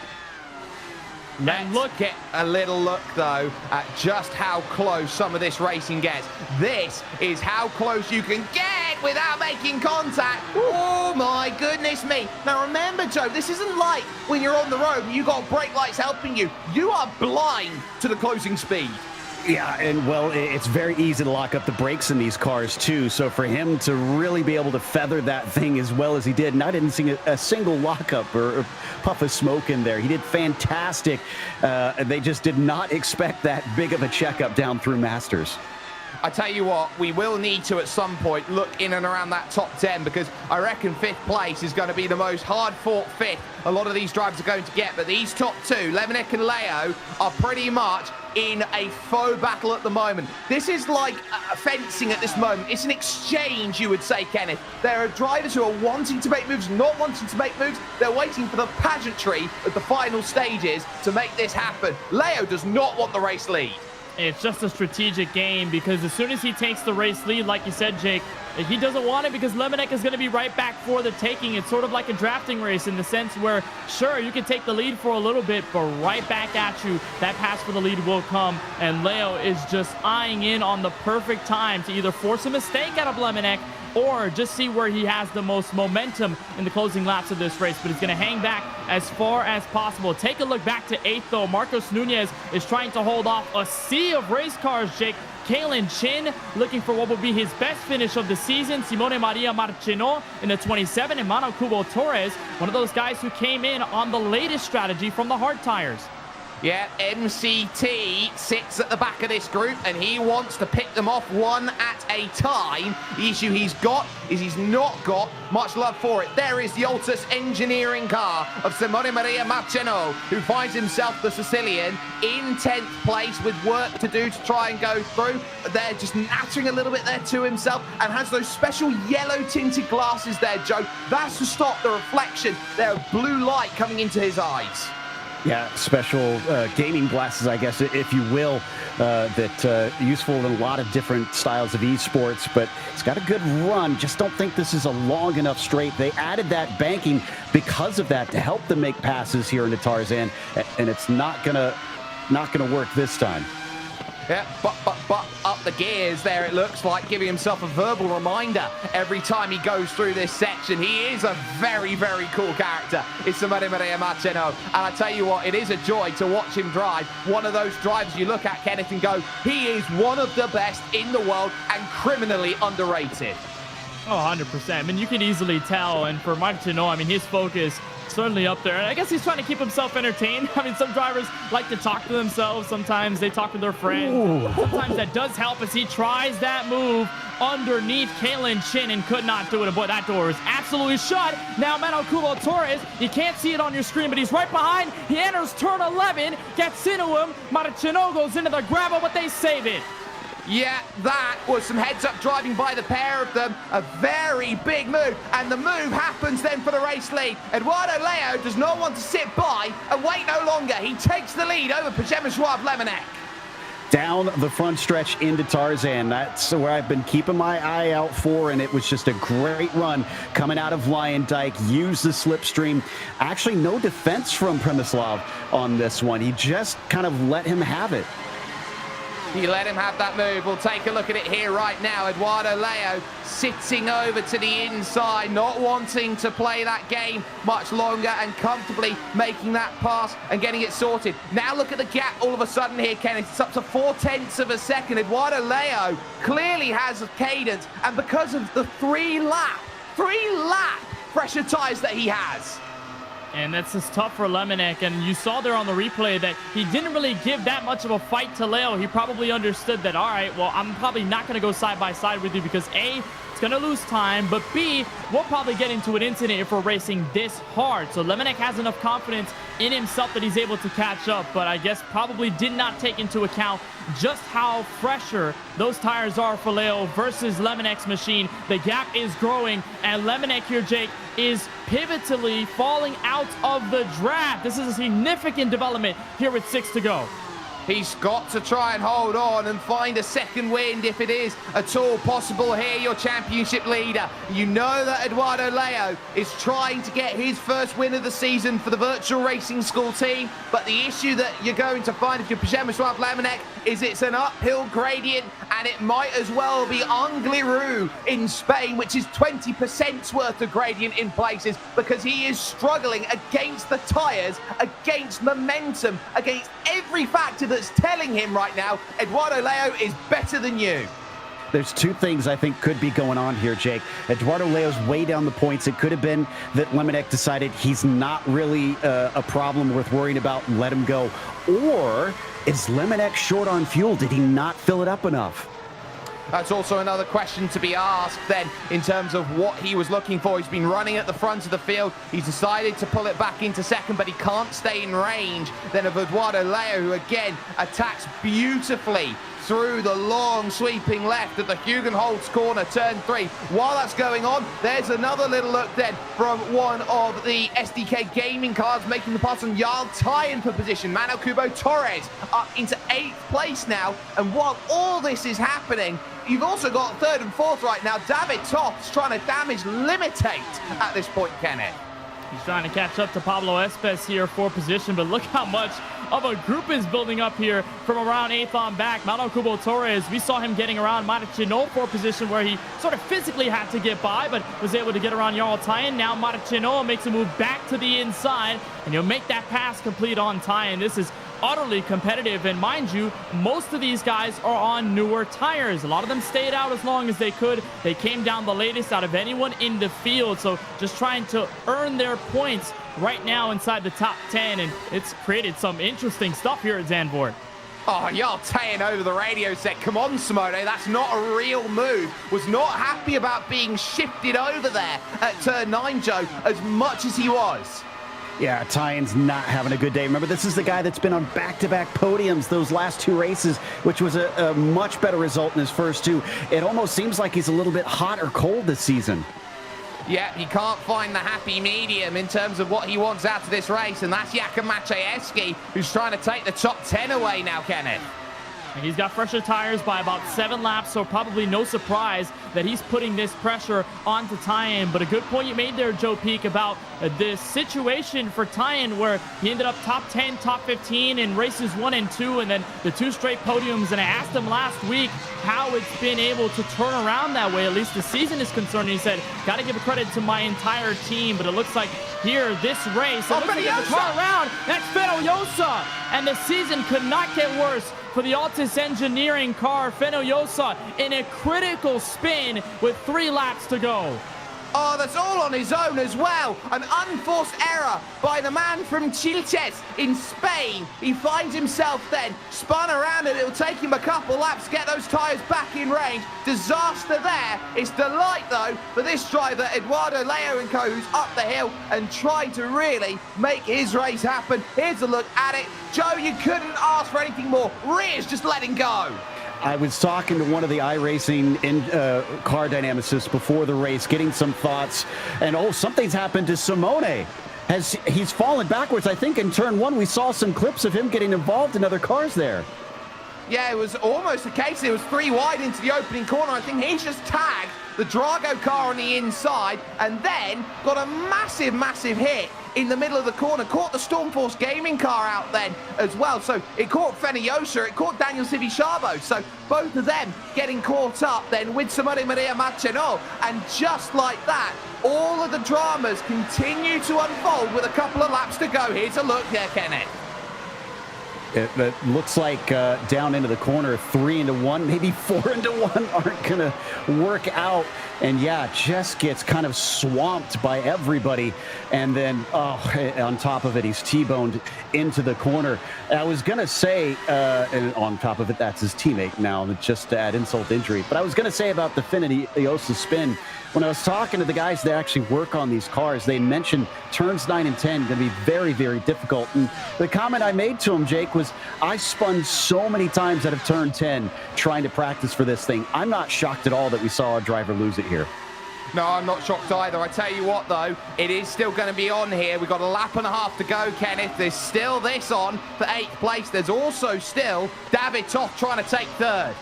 Let's get a little look, though, at just how close some of this racing gets. This is how close you can get without making contact. Oh, my goodness me. Now, remember, Joe, this isn't like when you're on the road and you've got brake lights helping you. You are blind to the closing speed. Yeah, and well, it's very easy to lock up the brakes in these cars too. So for him to really be able to feather that thing as well as he did, and I didn't see a single lockup or puff of smoke in there. He did fantastic. They just did not expect that big of a checkup down through Masters. I tell you what, we will need to at some point look in and around that top 10, because I reckon 5th place is going to be the most hard-fought 5th a lot of these drivers are going to get. But these top 2, Lemonnick and Leo, are pretty much in a faux battle at the moment. This is like fencing at this moment. It's an exchange, you would say, Kenneth. There are drivers who are wanting to make moves, not wanting to make moves. They're waiting for the pageantry at the final stages to make this happen. Leo does not want the race lead. It's just a strategic game, because as soon as he takes the race lead, like you said, Jake, he doesn't want it, because Lemonnick is going to be right back for the taking. It's sort of like a drafting race in the sense where, sure, you can take the lead for a little bit, but right back at you, that pass for the lead will come. And Leo is just eyeing in on the perfect time to either force a mistake out of Lemonnick or just see where he has the most momentum in the closing laps of this race. But he's going to hang back as far as possible. Take a look back to 8th, though. Marcos Nunez is trying to hold off a sea of race cars, Jake. Kalen Chin looking for what will be his best finish of the season. Simone Maria Marcino in the 27, and Mano Kubo Torres, one of those guys who came in on the latest strategy from the hard tires. Yeah, MCT sits at the back of this group and he wants to pick them off one at a time. The issue he's got is he's not got much love for it. There is the Altus engineering car of Simone Maria Marcino, who finds himself, the Sicilian, in 10th place with work to do to try and go through. They're just nattering a little bit there to himself and has those special yellow tinted glasses there, Joe. That's to stop the reflection. There's blue light coming into his eyes. Yeah, special gaming glasses, I guess, if you will, that useful in a lot of different styles of esports, but it's got a good run. Just don't think this is a long enough straight. They added that banking because of that to help them make passes here into Tarzan, and it's not gonna work this time. Yeah, but up the gears there, it looks like, giving himself a verbal reminder every time he goes through this section. He is a very, very cool character. It's Simone Maria Marcino. And I tell you what, it is a joy to watch him drive. One of those drivers you look at, Kenneth, and go, he is one of the best in the world and criminally underrated. Oh, 100%. I mean, you can easily tell. And for Marcino, I mean, his focus certainly up there. And I guess he's trying to keep himself entertained. I mean, some drivers like to talk to themselves. Sometimes they talk with their friends. Ooh. Sometimes that does help as he tries that move underneath Kalen Chin and could not do it. And boy, that door is absolutely shut. Now, Mano Kubo Torres, you can't see it on your screen, but he's right behind. He enters turn 11, gets into him. Marcino goes into the grabber, but they save it. Yeah, that was some heads-up driving by the pair of them. A very big move, and the move happens then for the race lead. Eduardo Leo does not want to sit by and wait no longer. He takes the lead over Przemysław Lemonek. Down the front stretch into Tarzan. That's where I've been keeping my eye out for, and it was just a great run coming out of Lion Dyke. Used the slipstream. Actually, no defense from Przemysław on this one. He just kind of let him have it. He let him have that move. We'll take a look at it here right now. Eduardo Leo sitting over to the inside, not wanting to play that game much longer and comfortably making that pass and getting it sorted. Now look at the gap all of a sudden here, Kenneth. It's up to 0.4 of a second. Eduardo Leo clearly has a cadence, and because of the three lap pressure tires that he has. And that's just tough for Lemonek. And you saw there on the replay that he didn't really give that much of a fight to Leo. He probably understood that, all right, well, I'm probably not going to go side by side with you because A, it's going to lose time, but B, we'll probably get into an incident if we're racing this hard. So Lemonek has enough confidence in himself that he's able to catch up, but I guess probably did not take into account just how fresher those tires are for Leo versus Lemonek's machine. The gap is growing, and Lemonek here, Jake, is pivotally falling out of the draft. This is a significant development here with 6 to go. He's got to try and hold on and find a second wind if it is at all possible here, your championship leader. You know that Eduardo Leo is trying to get his first win of the season for the Virtual Racing School team, but the issue that you're going to find if you're Przemysław Lemonek is it's an uphill gradient, and it might as well be Angliru in Spain, which is 20% worth of gradient in places, because he is struggling against the tires, against momentum, against every factor that's telling him right now, Eduardo Leo is better than you. There's two things I think could be going on here, Jake. Eduardo Leo's way down the points. It could have been that Lemonek decided he's not really a problem worth worrying about and let him go. Or is Lemonek short on fuel? Did he not fill it up enough? That's also another question to be asked then in terms of what he was looking for. He's been running at the front of the field. He's decided to pull it back into second, but he can't stay in range then of Eduardo Leo, who again attacks beautifully through the long sweeping left at the Hugenholz corner, turn 3. While that's going on, there's another little look then from one of the SDK gaming cars making the pass on Jarl Tyen for position. Mano Kubo Torres up into 8th place now. And while all this is happening, you've also got 3rd and 4th right now. David Toft's trying to damage Limitate at this point, Kenneth. He's trying to catch up to Pablo Espes here for position, but look how much of a group is building up here from around 8th on back. Mauro Cubo Torres, we saw him getting around Martino for position where he sort of physically had to get by, but was able to get around Jarl Tyen. Now Martino makes a move back to the inside, and he'll make that pass complete on Tyen. This is utterly competitive, and mind you, most of these guys are on newer tires. A lot of them stayed out as long as they could. They came down the latest out of anyone in the field, so just trying to earn their points right now inside the top 10, and it's created some interesting stuff here at Zandvoort. Oh, Jarl Tyen over the radio said, come on, Simone, that's not a real move. Was not happy about being shifted over there at turn 9, Joe, as much as he was. Yeah, Tyen's not having a good day. Remember, this is the guy that's been on back-to-back podiums those last 2 races, which was a much better result in his first 2. It almost seems like he's a little bit hot or cold this season. Yeah, he can't find the happy medium in terms of what he wants out of this race, and that's Jakub Maciejewski, who's trying to take the top 10 away now, Kenneth. And he's got fresher tires by about 7 laps, so probably no surprise that he's putting this pressure onto Tyen. But a good point you made there, Joe Peak, about this situation for Tyen, where he ended up top 10, top 15 in races 1 and 2, and then the 2 straight podiums. And I asked him last week how it's been able to turn around that way, at least the season is concerned. He said, got to give credit to my entire team, but it looks like here, this race, it looks like the car around, that's Fenollosa, and the season could not get worse for the Altus Engineering car. Fenollosa in a critical spin with 3 laps to go. Oh, that's all on his own as well. An unforced error by the man from Chilches in Spain. He finds himself then spun around, and it'll take him a couple laps to get those tyres back in range. Disaster there. It's delight, though, for this driver, Eduardo Leo and co, who's up the hill and tried to really make his race happen. Here's a look at it. Joe, you couldn't ask for anything more. Rears just letting go. I was talking to one of the iRacing car dynamicists before the race, getting some thoughts, and something's happened to Simone. He's fallen backwards. I think in turn 1 we saw some clips of him getting involved in other cars there. Yeah, it was almost a case. It was 3 wide into the opening corner. I think he's just tagged the Drago car on the inside and then got a massive, massive hit in the middle of the corner. Caught the Stormforce Gaming car out then as well. So it caught Fenollosa, it caught Daniel Civichabo. So both of them getting caught up then with Simone Maria Martino. And just like that, all of the dramas continue to unfold with a couple of laps to go. Here's a look there, Kenneth. It looks like down into the corner, 3 into 1, maybe 4 into 1 aren't going to work out. And yeah, just gets kind of swamped by everybody. And then, on top of it, he's T-boned into the corner. I was going to say, and on top of it, that's his teammate now, just to add insult to injury. But I was going to say about the Fenollosa spin, when I was talking to the guys that actually work on these cars, they mentioned turns 9 and 10 going to be very, very difficult. And the comment I made to him, Jake, was I spun so many times out of turn 10 trying to practice for this thing. I'm not shocked at all that we saw a driver lose it here. No, I'm not shocked either. I tell you what, though, it is still going to be on here. We've got a lap and a half to go, Kenneth. There's still this on for 8th place. There's also still David Toth trying to take 3rd.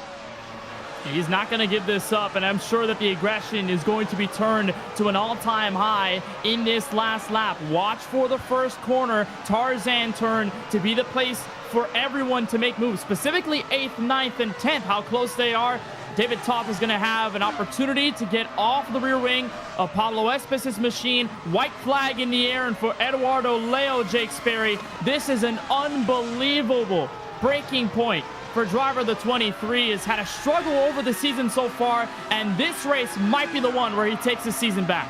He's not going to give this up, and I'm sure that the aggression is going to be turned to an all-time high in this last lap. Watch for the first corner, Tarzan turn, to be the place for everyone to make moves, specifically 8th, 9th, and 10th, how close they are. David Toth is going to have an opportunity to get off the rear wing of Pablo Espes' machine. White flag in the air, and for Eduardo Leo, Jake Sperry, this is an unbelievable breaking point for driver the 23. Has had a struggle over the season so far, and this race might be the one where he takes his season back.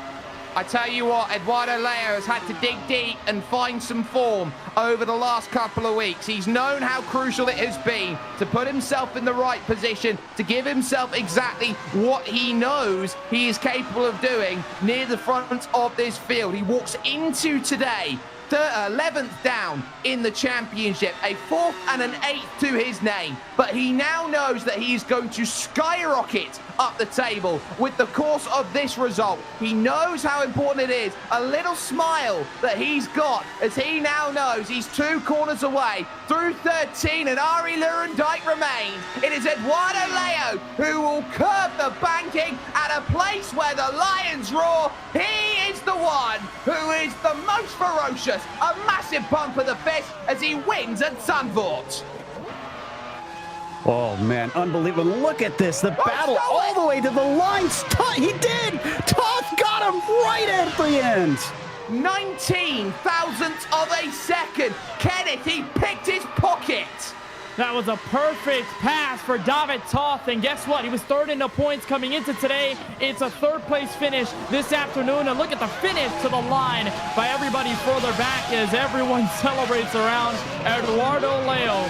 I tell you what, Eduardo Leo has had to dig deep and find some form over the last couple of weeks. He's known how crucial it has been to put himself in the right position, to give himself exactly what he knows he is capable of doing near the front of this field. He walks into today 11th down in the championship, a 4th and an 8th to his name, but he now knows that he is going to skyrocket up the table with the course of this result. He knows how important it is. A little smile that he's got as he now knows he's 2 corners away through 13, and Ari Lurendijk remains. It is Eduardo Leo who will curb the banking at a place where the Lions roar. He is the one who is the most ferocious. A massive pump of the fist as he wins at Zandvoort. Oh, man, unbelievable. Look at this. The battle all the way to the lines. He did. Toth got him right at the end. 19 thousandths of a second. Kenneth, he picked his pocket. That was a perfect pass for David Toth, and guess what? He was third in the points coming into today. It's a third-place finish this afternoon, and look at the finish to the line by everybody further back as everyone celebrates around Eduardo Leo.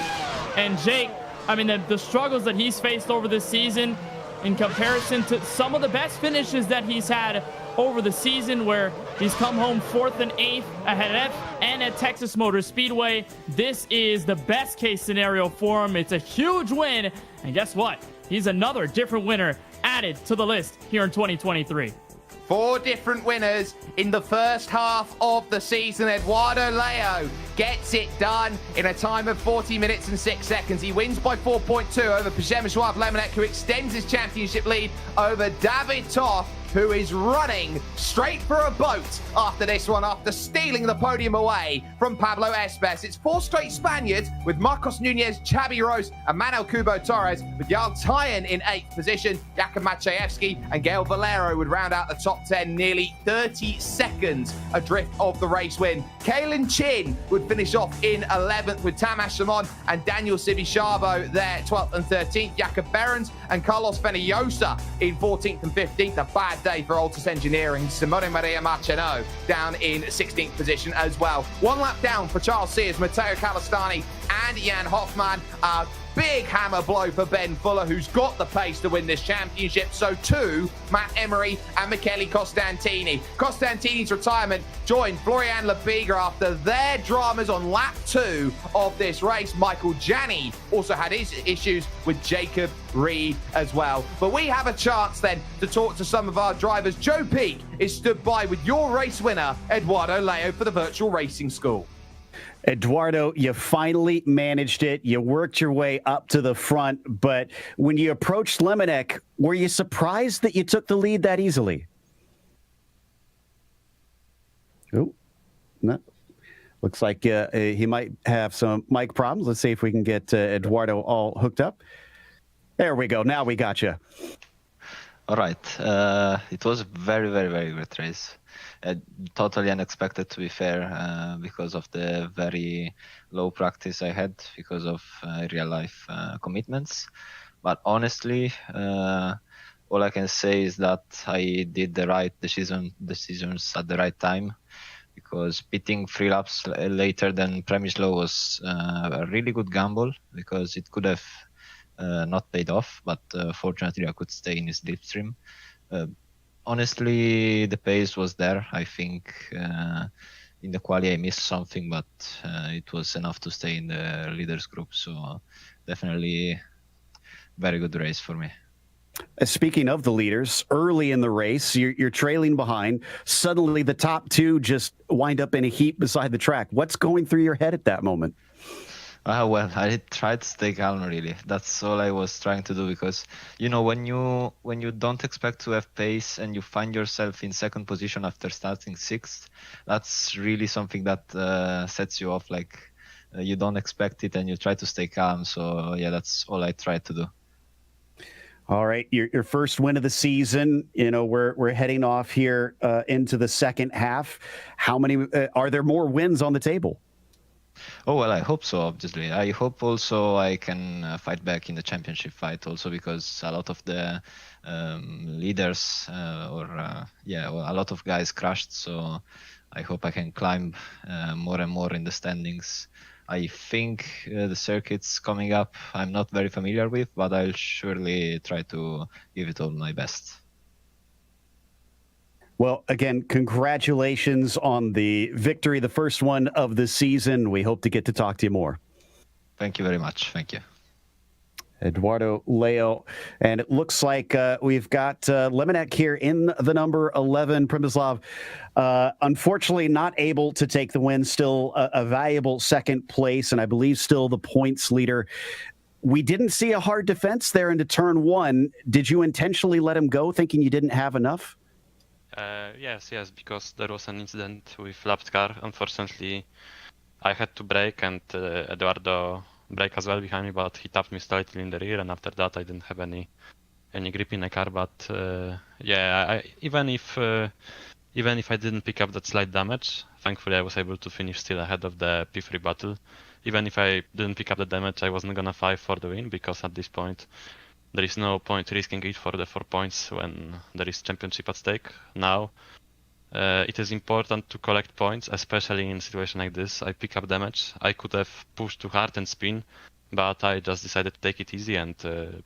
And Jake, I mean, the struggles that he's faced over this season in comparison to some of the best finishes that he's had over the season, where he's come home 4th and 8th at F and at Texas Motor Speedway. This is the best case scenario for him. It's a huge win. And guess what? He's another different winner added to the list here in 2023. 4 different winners in the first half of the season. Eduardo Leo gets it done in a time of 40 minutes and 6 seconds. He wins by 4.2 over Przemysław Lemonek, who extends his championship lead over David Toth, who is running straight for a boat after this one, after stealing the podium away from Pablo Espes. It's 4 straight Spaniards with Marcos Nunez, Xabi Rose, and Manuel Kubo Torres, with Jarl Tyen in 8th position. Jakub Maciejewski and Gael Valero would round out the top 10, nearly 30 seconds adrift of the race win. Kalen Chin would finish off in 11th with Tamas Simon and Daniel Sibishabo there, 12th and 13th. Jakob Behrens and Carlos Fenollosa in 14th and 15th. A bad day for Altus Engineering. Simone Maria Marcheno down in 16th position as well. 1 lap down for Charles Sears, Matteo Calistani and Jan Hoffman. A big hammer blow for Ben Fuller, who's got the pace to win this championship. So too, Matt Emery and Michele Costantini. Costantini's retirement joined Florian Lebiga after their dramas on lap 2 of this race. Michael Janney also had his issues with Jacob Reed as well. But we have a chance then to talk to some of our drivers. Joe Peak is stood by with your race winner, Eduardo Leo, for the Virtual Racing School. Eduardo, you finally managed it. You worked your way up to the front, but when you approached Lemonek, were you surprised that you took the lead that easily? Oh, no. Looks like he might have some mic problems. Let's see if we can get Eduardo all hooked up. There we go. Now we got you. All right. It was a very, very, very great race. Totally unexpected, to be fair, because of the very low practice I had because of real life commitments. But honestly, all I can say is that I did the right decisions at the right time, because pitting 3 laps later than Przemysław was a really good gamble, because it could have not paid off, but fortunately I could stay in his slipstream. Honestly, the pace was there. I think in the quali I missed something, but it was enough to stay in the leaders group. So definitely very good race for me. Speaking of the leaders, early in the race, you're trailing behind. Suddenly the top 2 just wind up in a heap beside the track. What's going through your head at that moment? Well, I tried to stay calm, really. That's all I was trying to do, because, you know, when you don't expect to have pace and you find yourself in second position after starting 6th, that's really something that sets you off. Like, you don't expect it and you try to stay calm. So, yeah, that's all I tried to do. All right, your first win of the season. You know, we're heading off here into the second half. How many are there more wins on the table? Oh, well, I hope so, obviously. I hope also I can fight back in the championship fight also, because a lot of the leaders a lot of guys crashed. So I hope I can climb more and more in the standings. I think the circuits coming up I'm not very familiar with, but I'll surely try to give it all my best. Well, again, congratulations on the victory, the first one of the season. We hope to get to talk to you more. Thank you very much. Thank you. Eduardo Leo. And it looks like we've got Lemonek here in the number 11. Przemysław, unfortunately not able to take the win, still a valuable second place, and I believe still the points leader. We didn't see a hard defense there into turn 1. Did you intentionally let him go thinking you didn't have enough? Yes, because there was an incident with lapped car. Unfortunately, I had to brake, and Eduardo brake as well behind me, but he tapped me slightly in the rear, and after that I didn't have any grip in the car. But even if I didn't pick up that slight damage, thankfully I was able to finish still ahead of the P3 battle. Even if I didn't pick up the damage, I wasn't gonna fight for the win, because at this point there is no point risking it for the 4 points when there is championship at stake. Now it is important to collect points, especially in a situation like this. I pick up damage. I could have pushed too hard and spin, but I just decided to take it easy and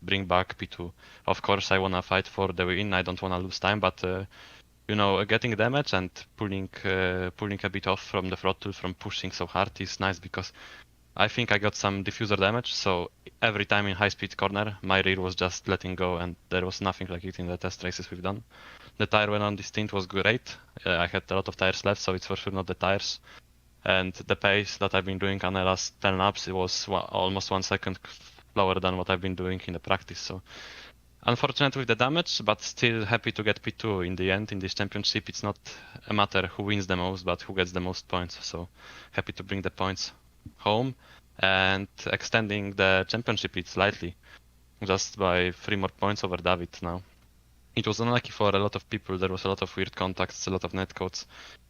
bring back P2. Of course, I want to fight for the win. I don't want to lose time, but getting damage and pulling a bit off from the throttle from pushing so hard is nice, because I think I got some diffuser damage, so every time in high-speed corner, my rear was just letting go, and there was nothing like it in the test races we've done. The tire when on this stint was great. I had a lot of tires left, so it's for sure not the tires. And the pace that I've been doing on the last 10 laps, it was almost 1 second slower than what I've been doing in the practice. So unfortunate with the damage, but still happy to get P2 in the end. In this championship, it's not a matter who wins the most, but who gets the most points. So happy to bring the points home and extending the championship lead slightly, just by 3 more points over David now. It was unlucky for a lot of people. There was a lot of weird contacts, a lot of netcodes,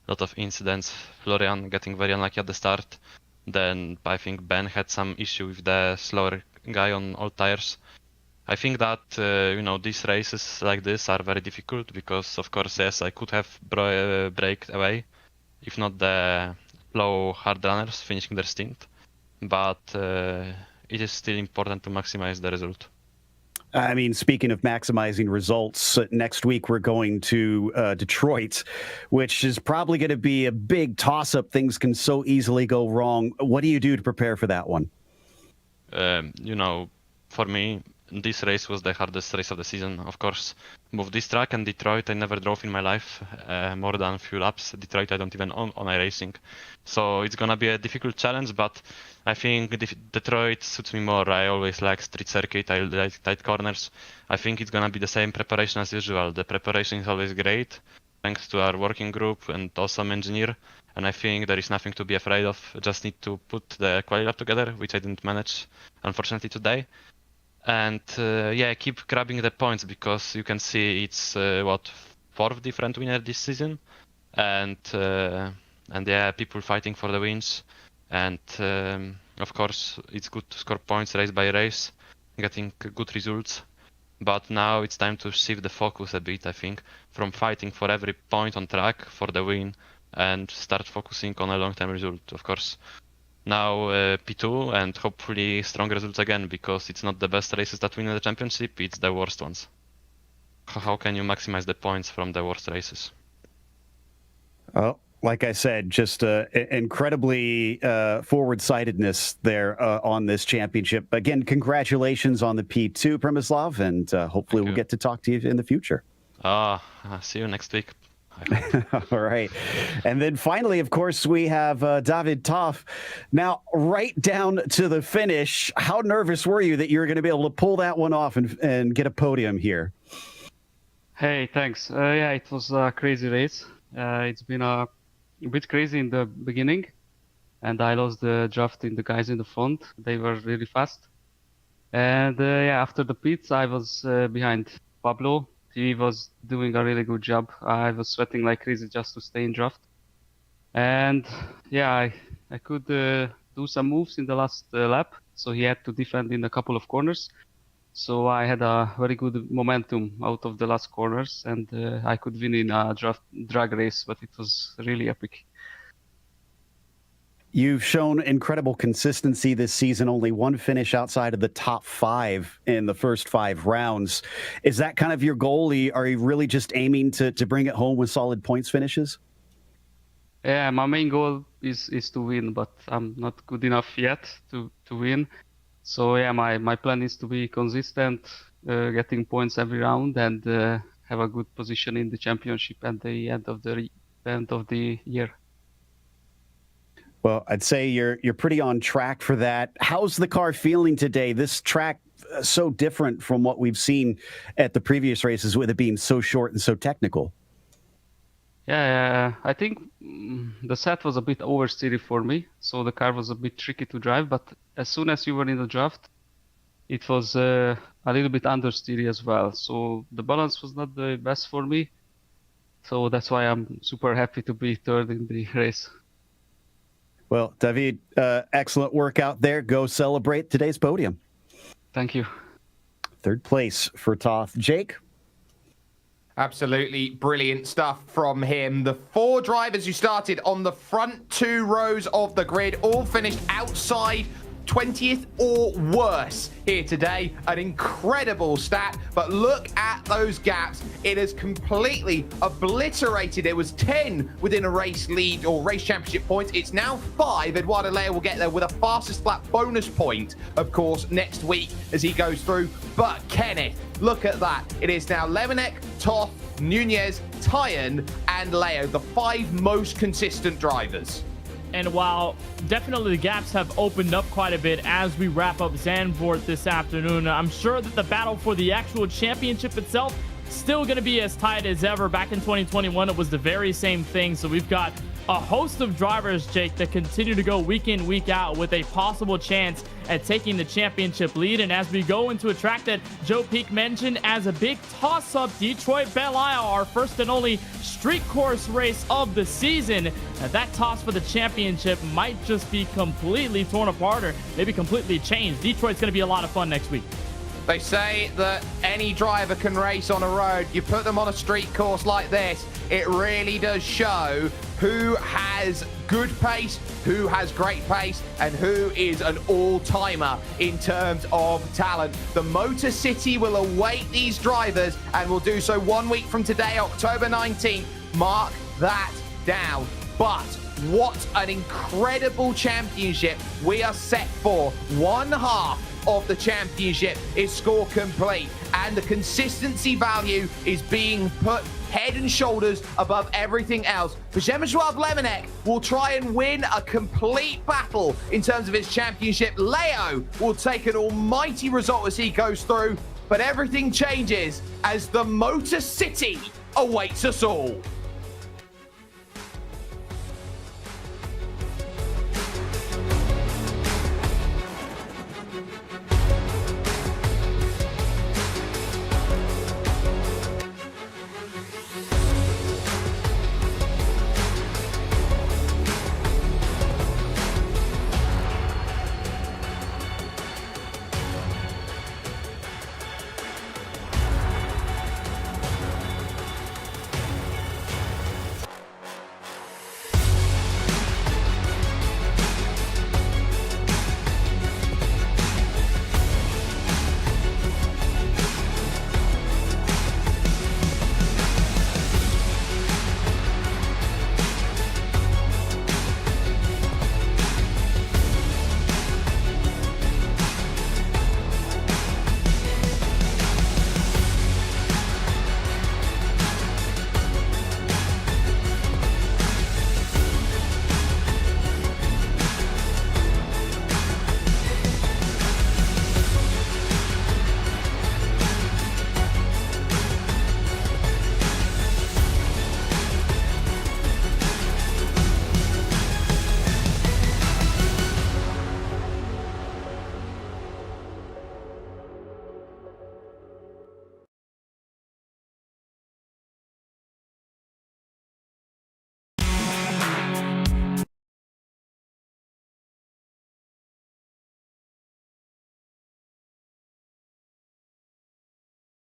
a lot of incidents. Florian getting very unlucky at the start. Then I think Ben had some issue with the slower guy on all tires. I think that these races like this are very difficult because, of course, yes, I could have braked away, if not the low hard runners finishing their stint, but it is still important to maximize the result. I mean, speaking of maximizing results, next week we're going to Detroit, which is probably going to be a big toss-up. Things can so easily go wrong. What do you do to prepare for that one? For me, this race was the hardest race of the season. Of course, both this track and Detroit, I never drove in my life more than a few laps. Detroit, I don't even own on iRacing. So it's going to be a difficult challenge, but I think Detroit suits me more. I always like street circuit. I like tight corners. I think it's going to be the same preparation as usual. The preparation is always great, thanks to our working group and awesome engineer. And I think there is nothing to be afraid of. Just need to put the quali lap together, which I didn't manage, unfortunately, today. And keep grabbing the points, because you can see it's 4th different winner this season, and people fighting for the wins. And of course, it's good to score points race by race, getting good results. But now it's time to shift the focus a bit, I think, from fighting for every point on track for the win and start focusing on a long-term result. Of course, now P2 and hopefully strong results again, because it's not the best races that win the championship, it's the worst ones. How can you maximize the points from the worst races? Oh, like I said, just incredibly forward-sightedness there on this championship. Again, congratulations on the P2, Primoslav, and hopefully we'll get to talk to you in the future. See you next week. All right. And then finally, of course, we have David Toff. Now, right down to the finish, how nervous were you that you were going to be able to pull that one off and get a podium here? Hey, thanks. It was a crazy race. It's been a bit crazy in the beginning, and I lost the draft in the guys in the front. They were really fast. And after the pits, I was behind Pablo. He was doing a really good job. I was sweating like crazy just to stay in draft. And I could do some moves in the last lap. So he had to defend in a couple of corners. So I had a very good momentum out of the last corners, and I could win in a drag race, but it was really epic. You've shown incredible consistency this season, only one finish outside of the top 5 in the first 5 rounds. Is that kind of your goal? Are you really just aiming to bring it home with solid points finishes? Yeah, my main goal is to win, but I'm not good enough yet to win. So my plan is to be consistent, getting points every round, and have a good position in the championship at the end of the year. Well, I'd say you're pretty on track for that. How's the car feeling today? This track so different from what we've seen at the previous races, with it being so short and so technical. Yeah, I think the set was a bit oversteery for me, so the car was a bit tricky to drive. But as soon as you were in the draft, it was a little bit understeery as well. So the balance was not the best for me. So that's why I'm super happy to be third in the race. Well, David, excellent work out there. Go celebrate today's podium. Thank you. Third place for Toth. Jake? Absolutely brilliant stuff from him. The 4 drivers who started on the front 2 rows of the grid all finished outside 20th or worse here today. An incredible stat, but look at those gaps. It has completely obliterated. It was 10 within a race lead or race championship points. It's now 5. Eduardo Leo will get there with a fastest lap bonus point, of course, next week as he goes through. But Kenneth, look at that. It is now Lemonek, Toth, Nunez, Tyan, and Leo, the 5 most consistent drivers. And while definitely the gaps have opened up quite a bit as we wrap up Zandvoort this afternoon, I'm sure that the battle for the actual championship itself still going to be as tight as ever. Back in 2021, it was the very same thing. So we've got a host of drivers, Jake, that continue to go week in, week out with a possible chance at taking the championship lead. And as we go into a track that Joe Peak mentioned as a big toss-up, Detroit Belle Isle, our first and only street course race of the season. That toss for the championship might just be completely torn apart or maybe completely changed. Detroit's going to be a lot of fun next week. They say that any driver can race on a road. You put them on a street course like this, it really does show who has good pace, who has great pace, and who is an all-timer in terms of talent. The Motor City will await these drivers and will do so 1 week from today, October 19th. Mark that down. But what an incredible championship we are set for. 1/2 of the championship is score complete, and the consistency value is being put head and shoulders above everything else. Przemysław Lemonek will try and win a complete battle in terms of his championship. Leo will take an almighty result as he goes through, but everything changes as the Motor City awaits us all.